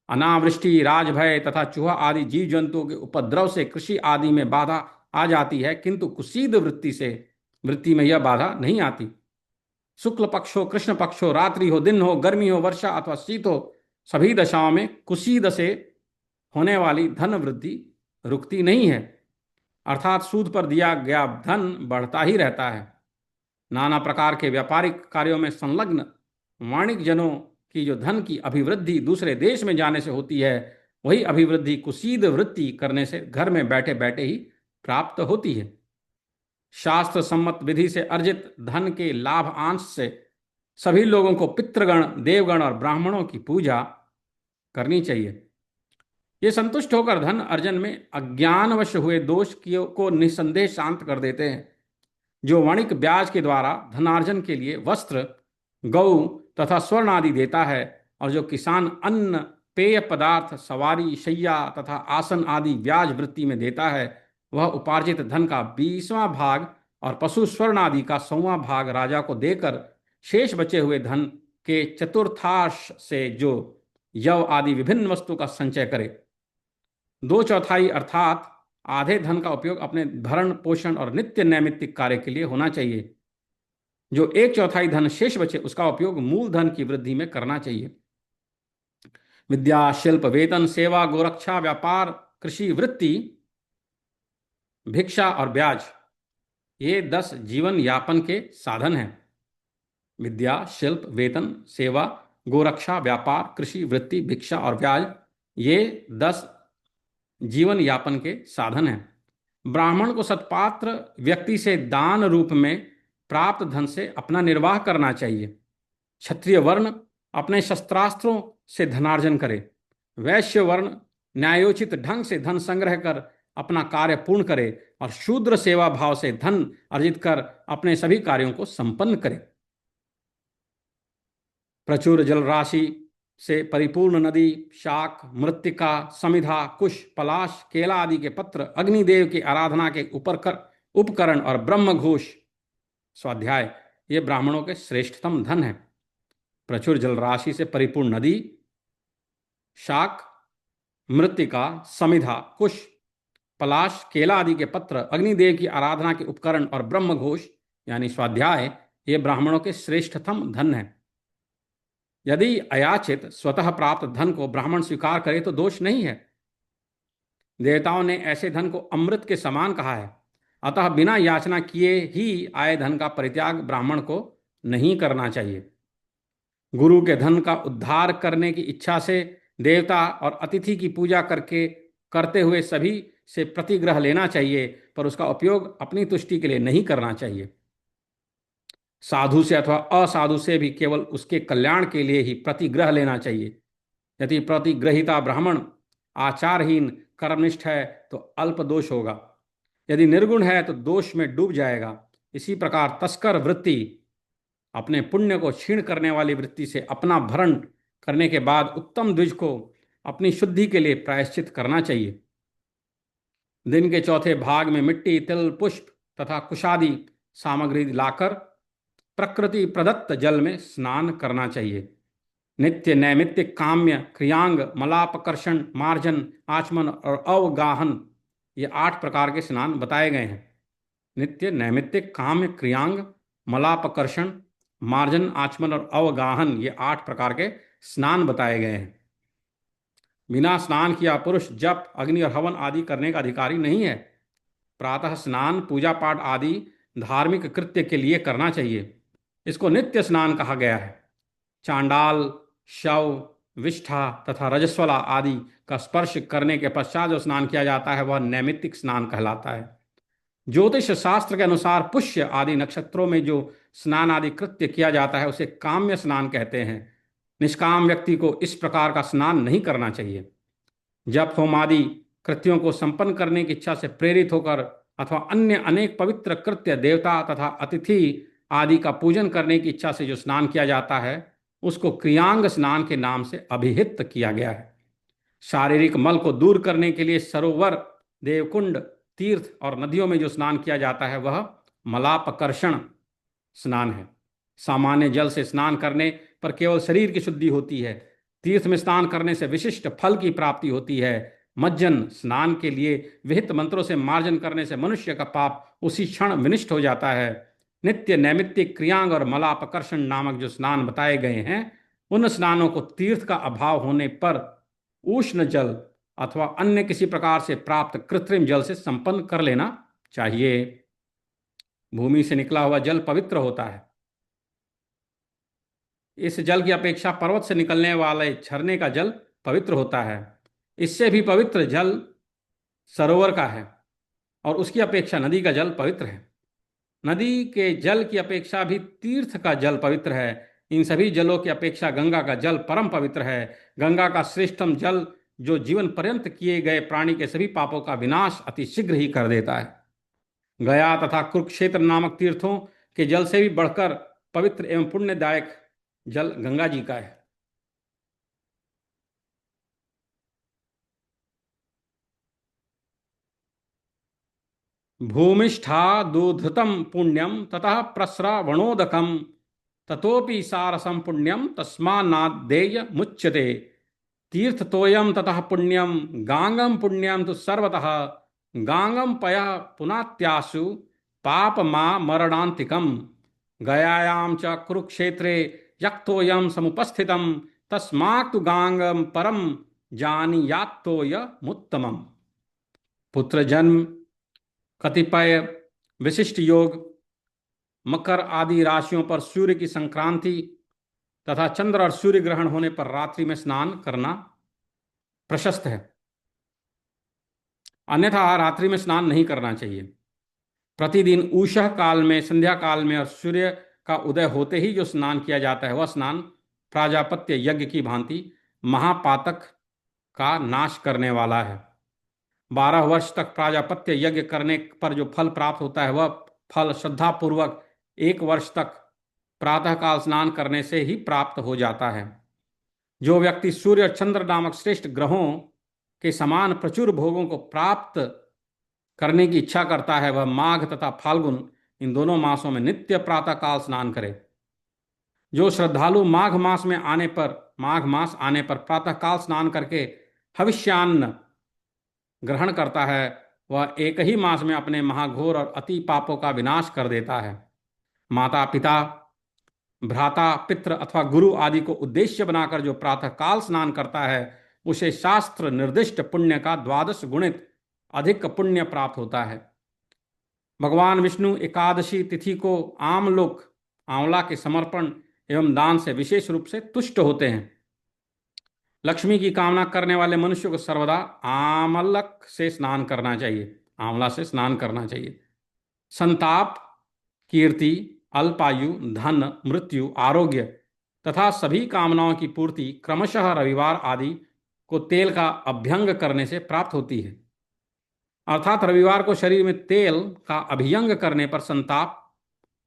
अनावृष्टि, राजभय तथा चूहा आदि जीव जंतुओं के उपद्रव से कृषि आदि में बाधा आ जाती है, किंतु कुसीद वृत्ति में यह बाधा नहीं आती। शुक्ल पक्ष हो, कृष्ण पक्ष हो, रात्रि हो, दिन हो, गर्मी हो, वर्षा अथवा शीत हो, सभी दशाओं में कुसीद से होने वाली धन वृद्धि रुकती नहीं है, अर्थात सूद पर दिया गया धन बढ़ता ही रहता है। नाना प्रकार के व्यापारिक कार्यों में संलग्न वाणिक जनों की जो धन की अभिवृद्धि दूसरे देश में जाने से होती है, वही अभिवृद्धि कुसीद वृत्ति करने से घर में बैठे बैठे ही प्राप्त होती है। शास्त्र सम्मत विधि से अर्जित धन के लाभ अंश से सभी लोगों को पितृगण, देवगण और ब्राह्मणों की पूजा करनी चाहिए। ये संतुष्ट होकर धन अर्जन में अज्ञानवश हुए दोष को निसंदेह शांत कर देते हैं। जो वणिक ब्याज के द्वारा धनार्जन के लिए वस्त्र, गौ तथा स्वर्ण आदि देता है, और जो किसान अन्न, पेय पदार्थ, सवारी, शैया तथा आसन आदि ब्याज वृत्ति में देता है, वह उपार्जित धन का 20वां भाग और पशु स्वर्ण आदि का 100वां भाग राजा को देकर शेष बचे हुए धन के चतुर्थांश से जो यव आदि विभिन्न वस्तु का संचय करे। 2/4 अर्थात आधे धन का उपयोग अपने भरण पोषण और नित्य नैमित्तिक कार्य के लिए होना चाहिए। जो 1/4 धन शेष बचे उसका उपयोग मूल धन की वृद्धि में करना चाहिए। विद्या, शिल्प, वेतन, सेवा, गोरक्षा, व्यापार, कृषि वृत्ति, भिक्षा और ब्याज, ये 10 जीवन यापन के साधन हैं। विद्या, शिल्प, वेतन, सेवा, गोरक्षा, व्यापार, कृषि वृत्ति, भिक्षा और ब्याज, ये 10 जीवन यापन के साधन हैं। ब्राह्मण को सत्पात्र व्यक्ति से दान रूप में प्राप्त धन से अपना निर्वाह करना चाहिए। क्षत्रिय वर्ण अपने शस्त्रास्त्रों से धनार्जन करे। वैश्य वर्ण न्यायोचित ढंग से धन संग्रह कर अपना कार्य पूर्ण करे, और शूद्र सेवा भाव से धन अर्जित कर अपने सभी कार्यों को संपन्न करे। प्रचुर जल राशि से परिपूर्ण नदी, शाक, मृत्तिका, समिधा, कुश, पलाश, केला आदि के पत्र, अग्निदेव की आराधना के उपकरण और ब्रह्मघोष स्वाध्याय, ये ब्राह्मणों के श्रेष्ठतम धन है। प्रचुर जल राशि से परिपूर्ण नदी, शाक, मृत्तिका, समिधा, कुश, पलाश, केला आदि के पत्र, अग्निदेव की आराधना के उपकरण और ब्रह्मघोष यानी स्वाध्याय, ये ब्राह्मणों के श्रेष्ठतम धन है। यदि अयाचित स्वतः प्राप्त धन को ब्राह्मण स्वीकार करे तो दोष नहीं है। देवताओं ने ऐसे धन को अमृत के समान कहा है, अतः बिना याचना किए ही आए धन का परित्याग ब्राह्मण को नहीं करना चाहिए। गुरु के धन का उद्धार करने की इच्छा से देवता और अतिथि की पूजा करते हुए सभी से प्रतिग्रह लेना चाहिए, पर उसका उपयोग अपनी तुष्टि के लिए नहीं करना चाहिए। साधु से अथवा असाधु से भी केवल उसके कल्याण के लिए ही प्रतिग्रह लेना चाहिए। यदि प्रतिग्रहिता ब्राह्मण आचारहीन कर्मनिष्ठ है तो अल्प दोष होगा, यदि निर्गुण है तो दोष में डूब जाएगा। इसी प्रकार तस्कर वृत्ति, अपने पुण्य को क्षीण करने वाली वृत्ति से अपना भरण करने के बाद उत्तम द्विज को अपनी शुद्धि के लिए प्रायश्चित करना चाहिए। दिन के चौथे भाग में मिट्टी, तिल, पुष्प तथा कुशादि सामग्री लाकर प्रकृति प्रदत्त जल में स्नान करना चाहिए। नित्य नैमित्तिक काम्य क्रियांग मलापकर्षण मार्जन आचमन और अवगाहन, ये 8 प्रकार के स्नान बताए गए हैं। नित्य नैमित्तिक काम्य क्रियांग मलापकर्षण मार्जन आचमन और अवगाहन, ये 8 प्रकार के स्नान बताए गए हैं। बिना स्नान किया पुरुष जप अग्नि और हवन आदि करने का अधिकारी नहीं है। प्रातः स्नान पूजा पाठ आदि धार्मिक कृत्य के लिए करना चाहिए। इसको नित्य स्नान कहा गया है। चांडाल, शव, विष्ठा तथा रजस्वला आदि का स्पर्श करने के पश्चात जो स्नान किया जाता है वह नैमित्तिक स्नान कहलाता है। ज्योतिष शास्त्र के अनुसार पुष्य आदि नक्षत्रों में जो स्नान आदि कृत्य किया जाता है उसे काम्य स्नान कहते हैं। निष्काम व्यक्ति को इस प्रकार का स्नान नहीं करना चाहिए। जप होम आदि कृत्यों को संपन्न करने की इच्छा से प्रेरित होकर अथवा अन्य अनेक पवित्र कृत्य देवता तथा अतिथि आदि का पूजन करने की इच्छा से जो स्नान किया जाता है उसको क्रियांग स्नान के नाम से अभिहित किया गया है। शारीरिक मल को दूर करने के लिए सरोवर, देवकुंड, तीर्थ और नदियों में जो स्नान किया जाता है वह मलापकर्षण स्नान है। सामान्य जल से स्नान करने पर केवल शरीर की शुद्धि होती है। तीर्थ में स्नान करने से विशिष्ट फल की प्राप्ति होती है। मज्जन स्नान के लिए विहित मंत्रों से मार्जन करने से मनुष्य का पाप उसी क्षण विनिष्ट हो जाता है। नित्य नैमित्तिक क्रियांग और मलापकर्षण नामक जो स्नान बताए गए हैं उन स्नानों को तीर्थ का अभाव होने पर उष्ण जल अथवा अन्य किसी प्रकार से प्राप्त कृत्रिम जल से संपन्न कर लेना चाहिए। भूमि से निकला हुआ जल पवित्र होता है। इस जल की अपेक्षा पर्वत से निकलने वाले झरने का जल पवित्र होता है। इससे भी पवित्र जल सरोवर का है और उसकी अपेक्षा नदी का जल पवित्र है। नदी के जल की अपेक्षा भी तीर्थ का जल पवित्र है। इन सभी जलों की अपेक्षा गंगा का जल परम पवित्र है। गंगा का श्रेष्ठतम जल जो जीवन पर्यंत किए गए प्राणी के सभी पापों का विनाश अति शीघ्र ही कर देता है। गया तथा कुरुक्षेत्र नामक तीर्थों के जल से भी बढ़कर पवित्र एवं पुण्यदायक जल गंगा जी का है। भूमिष्ठादुधृतं पुण्यम ततः प्रस्रवणोदकम ततोपि सारसं पुण्यम तस्मान्नादेय मुच्यते। तीर्थतोयम ततः पुण्यम गांगम पुण्यम तो सर्वतः गांगम पय पुनात्यासु पाप मा मरणांतिकम। गयायाम च कुरुक्षेत्रे यक्तोयम समुपस्थितम तस्मात् गांगम परम जानीयात्तोय मुत्तमम। पुत्र जन्म, कतिपय विशिष्ट योग, मकर आदि राशियों पर सूर्य की संक्रांति तथा चंद्र और सूर्य ग्रहण होने पर रात्रि में स्नान करना प्रशस्त है, अन्यथा रात्रि में स्नान नहीं करना चाहिए। प्रतिदिन उषः काल में, संध्या काल में और सूर्य का उदय होते ही जो स्नान किया जाता है वह स्नान प्राजापत्य यज्ञ की भांति महापातक का नाश करने वाला है। 12 वर्ष तक प्राजापत्य यज्ञ करने पर जो फल प्राप्त होता है वह फल श्रद्धापूर्वक 1 वर्ष तक प्रातःकाल स्नान करने से ही प्राप्त हो जाता है। जो व्यक्ति सूर्य और चंद्र नामक श्रेष्ठ ग्रहों के समान प्रचुर भोगों को प्राप्त करने की इच्छा करता है वह माघ तथा फाल्गुन इन दोनों मासों में नित्य प्रातःकाल स्नान करे। जो श्रद्धालु माघ मास आने पर प्रातःकाल स्नान करके हविष्यान्न ग्रहण करता है वह एक ही मास में अपने महाघोर और अति पापों का विनाश कर देता है। माता पिता, भ्राता, पितृ अथवा गुरु आदि को उद्देश्य बनाकर जो प्रातःकाल स्नान करता है उसे शास्त्र निर्दिष्ट पुण्य का 12 गुणित अधिक पुण्य प्राप्त होता है। भगवान विष्णु एकादशी तिथि को आमलोक, आंवला के समर्पण एवं दान से विशेष रूप से तुष्ट होते हैं। लक्ष्मी की कामना करने वाले मनुष्य को सर्वदा आमलक से स्नान करना चाहिए, आंवला से स्नान करना चाहिए। संताप, कीर्ति, अल्पायु, धन, मृत्यु, आरोग्य तथा सभी कामनाओं की पूर्ति क्रमशः रविवार आदि को तेल का अभ्यंग करने से प्राप्त होती है। अर्थात रविवार को शरीर में तेल का अभियंग करने पर संताप,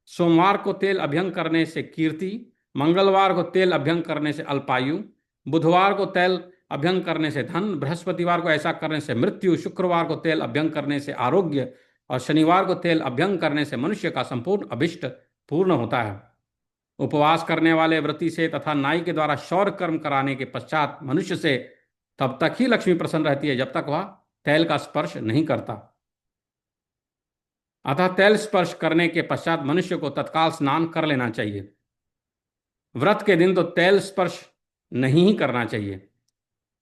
सोमवार को तेल अभ्यंग करने से कीर्ति, मंगलवार को तेल अभ्यंग करने से अल्पायु, बुधवार को तेल अभ्यंग करने से धन, बृहस्पतिवार को ऐसा करने से मृत्यु, शुक्रवार को तेल अभ्यंग करने से आरोग्य और शनिवार को तेल अभ्यंग करने से मनुष्य का संपूर्ण अभिष्ट पूर्ण होता है। उपवास करने वाले व्रती से तथा नाई के द्वारा शौर्य कर्म कराने के पश्चात मनुष्य से तब तक ही लक्ष्मी प्रसन्न रहती है जब तक वह तेल का स्पर्श नहीं करता। अतः तेल स्पर्श करने के पश्चात मनुष्य को तत्काल स्नान कर लेना चाहिए। व्रत के दिन तो तेल स्पर्श नहीं ही करना चाहिए।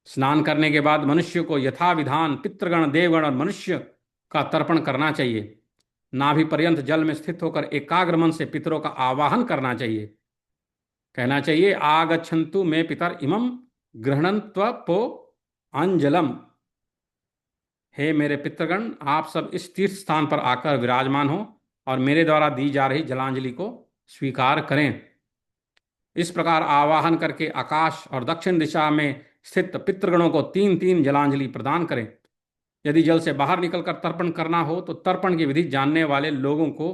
स्नान करने के बाद मनुष्य को यथाविधान पितृगण, देवगण और मनुष्य का तर्पण करना चाहिए। नाभि पर्यंत जल में स्थित होकर एकाग्र मन से पितरों का आवाहन करना चाहिए। कहना चाहिए, आगच्छन्तु मे पितर इमं गृह्णन्त्वपो अंजलम। हे मेरे पितृगण, आप सब इस तीर्थ स्थान पर आकर विराजमान हो और मेरे द्वारा दी जा रही जलांजलि को स्वीकार करें। इस प्रकार आवाहन करके आकाश और दक्षिण दिशा में स्थित पितृगणों को 3-3 जलांजलि प्रदान करें। यदि जल से बाहर निकलकर तर्पण करना हो तो तर्पण की विधि जानने वाले लोगों को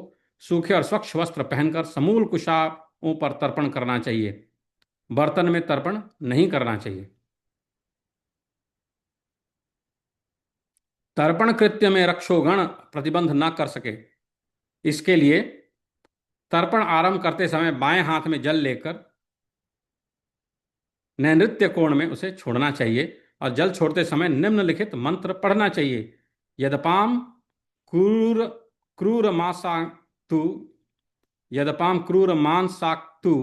सूखे और स्वच्छ वस्त्र पहनकर समूल कुशाओं पर तर्पण करना चाहिए। बर्तन में तर्पण नहीं करना चाहिए। तर्पण कृत्य में रक्षोगण प्रतिबंध न कर सके, इसके लिए तर्पण आरंभ करते समय बाएं हाथ में जल लेकर नैऋत्य कोण में उसे छोड़ना चाहिए और जल छोड़ते समय निम्नलिखित मंत्र पढ़ना चाहिए। यदपाम क्रूर क्रूर मासाक्तु यदपाम क्रूर मांसाक्तु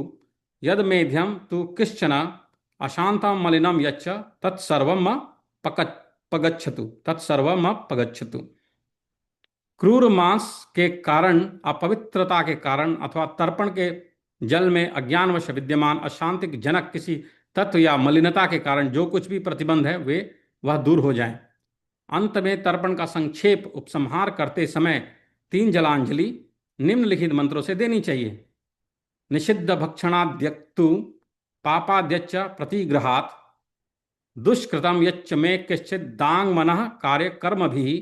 यद मेध्यम तु किश्चन अशांतम मलिनम यच्च तत्सर्वम पगच्छतु तत्सर्वम पगच्छतु। क्रूर मांस के कारण, अपवित्रता के कारण अथवा तर्पण के जल में अज्ञानवश विद्यमान अशांतिक जनक किसी तत्व या मलिनता के कारण जो कुछ भी प्रतिबंध है वह दूर हो जाए। अंत में तर्पण का संक्षेप उपसंहार करते समय 3 जलांजलि निम्नलिखित मंत्रों से देनी चाहिए। निषिद्ध भक्षणाद्यक्तु पापाद्यच्च प्रतिग्रहात् दुष्कृतम यच्च मे किश्चित दांग मनः कार्य कर्म भी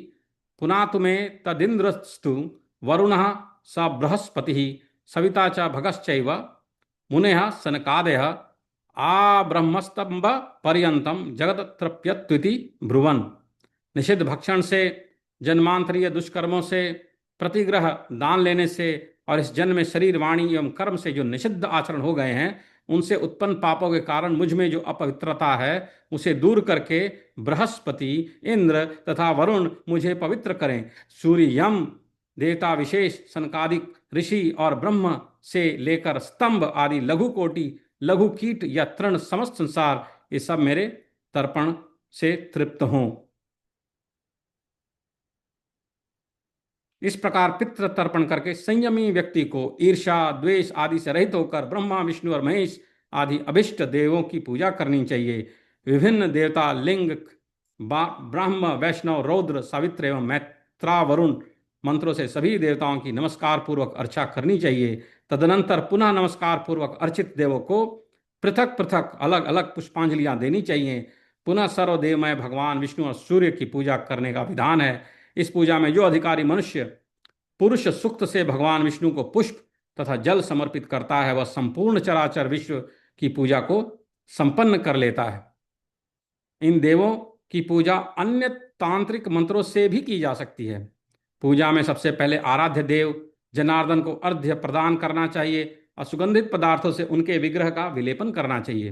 पुनातु मे तदिंद्रस्तु वरुणः स बृहस्पतिः सविता च भगश्चैव मुनेः सनकादयः आब्रह्मस्तंभ पर्यंतम जगत तृप्यत्विति ब्रुवन्। निषिद्ध भक्षण से, जन्मांतरीय दुष्कर्मों से, प्रतिग्रह दान लेने से और इस जन्म में शरीर, वाणी एवं कर्म से जो निषिद्ध आचरण हो गए हैं उनसे उत्पन्न पापों के कारण मुझ में जो अपवित्रता है उसे दूर करके बृहस्पति, इंद्र तथा वरुण मुझे पवित्र करें। सूर्य, यम, देवता विशेष, सनकादिक ऋषि और ब्रह्म से लेकर स्तंभ आदि लघु कोटि, लघु कीट या तृण समस्त संसार, ये सब मेरे तर्पण से तृप्त हों। इस प्रकार पितृ तर्पण करके संयमी व्यक्ति को ईर्ष्या, द्वेष आदि से रहित होकर ब्रह्मा, विष्णु और महेश आदि अभिष्ट देवों की पूजा करनी चाहिए। विभिन्न देवता, लिंग, ब्राह्म, वैष्णव, रौद्र, सावित्र एवं मैत्रा, वरुण मंत्रों से सभी देवताओं की नमस्कार पूर्वक अर्चा करनी चाहिए। तदनंतर पुनः नमस्कार पूर्वक अर्चित देवों को पृथक पृथक अलग अलग पुष्पांजलियां देनी चाहिए। पुनः सर्वदेवमय भगवान विष्णु और सूर्य की पूजा करने का विधान है। इस पूजा में जो अधिकारी मनुष्य पुरुष सूक्त से भगवान विष्णु को पुष्प तथा जल समर्पित करता है वह संपूर्ण चराचर विश्व की पूजा को संपन्न कर लेता है। इन देवों की पूजा अन्य तांत्रिक मंत्रों से भी की जा सकती है। पूजा में सबसे पहले आराध्य देव जनार्दन को अर्घ्य प्रदान करना चाहिए और सुगंधित पदार्थों से उनके विग्रह का विलेपन करना चाहिए।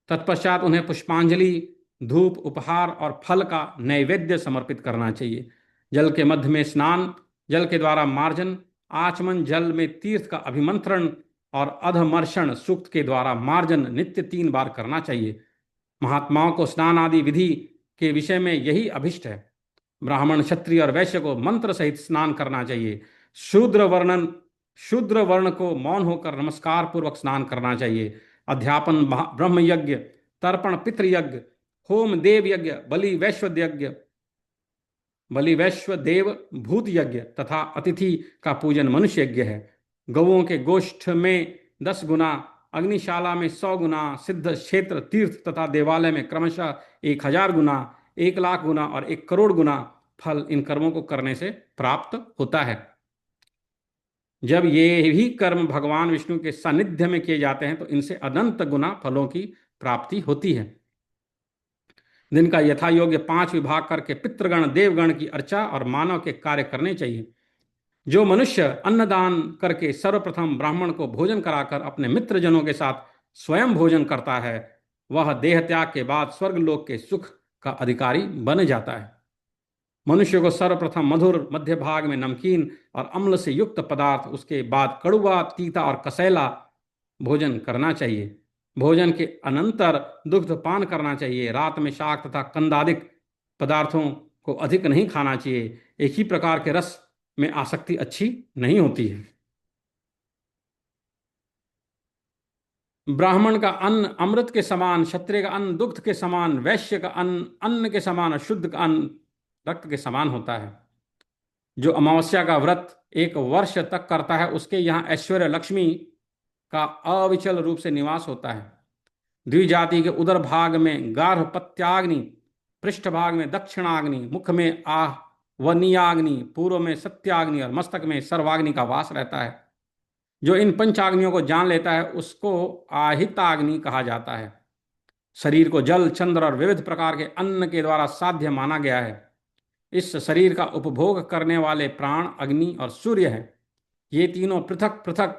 तत्पश्चात उन्हें पुष्पांजलि, धूप, उपहार और फल का नैवेद्य समर्पित करना चाहिए। जल के मध्य में स्नान, जल के द्वारा मार्जन, आचमन, जल में तीर्थ का अभिमंत्रण और अधमर्षण सूक्त के द्वारा मार्जन नित्य 3 बार करना चाहिए। महात्माओं को स्नान आदि विधि के विषय में यही अभिष्ट है। ब्राह्मण, क्षत्रिय और वैश्य को मंत्र सहित स्नान करना चाहिए। शूद्र वर्ण को मौन होकर नमस्कार पूर्वक स्नान करना चाहिए। अध्यापन ब्रह्म यज्ञ, तर्पण पितृयज्ञ, होम देव यज्ञ, बलि वैश्व देव भूत यज्ञ तथा अतिथि का पूजन मनुष्य यज्ञ है। गौओं के गोष्ठ में 10 गुना, अग्निशाला में 100 गुना, सिद्ध क्षेत्र तीर्थ तथा देवालय में क्रमशः 1000 गुना, 1,00,000 गुना और 1,00,00,000 गुना फल इन कर्मों को करने से प्राप्त होता है। जब ये भी कर्म भगवान विष्णु के सानिध्य में किए जाते हैं तो इनसे अनंत गुना फलों की प्राप्ति होती है। दिन का यथा योग्य 5 विभाग करके पितृगण देवगण की अर्चा और मानव के कार्य करने चाहिए। जो मनुष्य अन्नदान करके सर्वप्रथम ब्राह्मण को भोजन कराकर अपने मित्रजनों के साथ स्वयं भोजन करता है, वह देह त्याग के बाद स्वर्गलोक के सुख का अधिकारी बन जाता है। मनुष्य को सर्वप्रथम मधुर, मध्य भाग में नमकीन और अम्ल से युक्त पदार्थ, उसके बाद कड़ुआ, तीता और कसैला भोजन करना चाहिए। भोजन के अनंतर दुग्ध पान करना चाहिए। रात में शाक तथा कंदादिक पदार्थों को अधिक नहीं खाना चाहिए। एक ही प्रकार के रस में आसक्ति अच्छी नहीं होती है। ब्राह्मण का अन्न अमृत के समान, क्षत्रिय का अन्न दुग्ध के समान, वैश्य का अन्न अन्न के समान और शुद्ध का अन्न रक्त के समान होता है। जो अमावस्या का व्रत 1 वर्ष तक करता है उसके यहाँ ऐश्वर्य लक्ष्मी का अविचल रूप से निवास होता है। द्विजाति के उदर भाग में गार्हपत्याग्नि, पृष्ठ भाग में दक्षिणाग्नि, मुख में वनियाग्नि, पूर्व में सत्याग्नि और मस्तक में सर्वाग्नि का वास रहता है। जो इन पंचाग्नियों को जान लेता है उसको आहिताग्नि कहा जाता है। शरीर को जल, चंद्र और विविध प्रकार के अन्न के द्वारा साध्य माना गया है। इस शरीर का उपभोग करने वाले प्राण अग्नि और सूर्य हैं। ये तीनों पृथक पृथक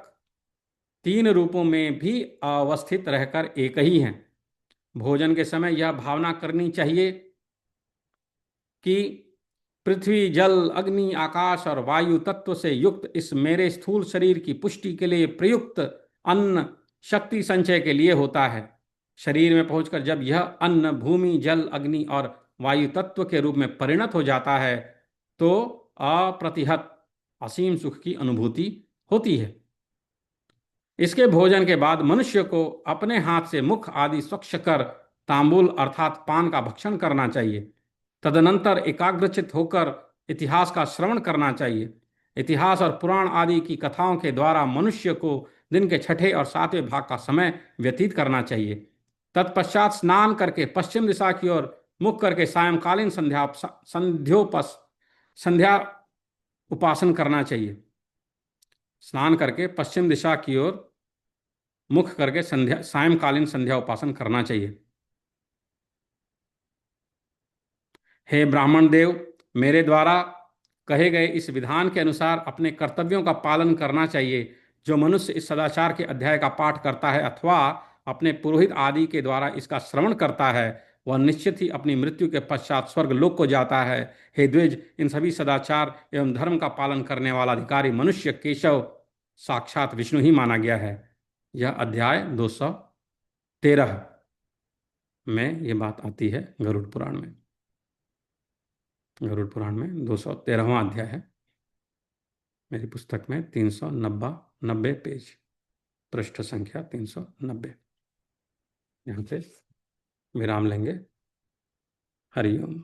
3 रूपों में भी अवस्थित रहकर एक ही हैं। भोजन के समय यह भावना करनी चाहिए कि पृथ्वी, जल, अग्नि, आकाश और वायु तत्व से युक्त इस मेरे स्थूल शरीर की पुष्टि के लिए प्रयुक्त अन्न शक्ति संचय के लिए होता है। शरीर में पहुंचकर जब यह अन्न भूमि, जल, अग्नि और वायु तत्व के रूप में परिणत हो जाता है तो अप्रतिहत असीम सुख की अनुभूति होती है। इसके भोजन के बाद मनुष्य को अपने हाथ से मुख आदि स्वच्छ कर तांबूल अर्थात पान का भक्षण करना चाहिए। तदनंतर एकाग्रचित होकर इतिहास का श्रवण करना चाहिए। इतिहास और पुराण आदि की कथाओं के द्वारा मनुष्य को दिन के 6ठे और 7वें भाग का समय व्यतीत करना चाहिए। तत्पश्चात स्नान करके पश्चिम दिशा की ओर मुख करके सायंकालीन संध्या उपासन करना चाहिए। स्नान करके पश्चिम दिशा की ओर मुख करके सायंकालीन संध्या उपासन करना चाहिए। हे ब्राह्मण देव, मेरे द्वारा कहे गए इस विधान के अनुसार अपने कर्तव्यों का पालन करना चाहिए। जो मनुष्य इस सदाचार के अध्याय का पाठ करता है अथवा अपने पुरोहित आदि के द्वारा इसका श्रवण करता है वह निश्चित ही अपनी मृत्यु के पश्चात स्वर्ग लोक को जाता है। हे द्विज, इन सभी सदाचार एवं धर्म का पालन करने वाला अधिकारी मनुष्य केशव साक्षात विष्णु ही माना गया है। यह अध्याय 213 में ये बात आती है। गरुड़ पुराण में 213वां अध्याय है। मेरी पुस्तक में 390 पेज, पृष्ठ संख्या 390। यहाँ पे विराम लेंगे। हरिओम।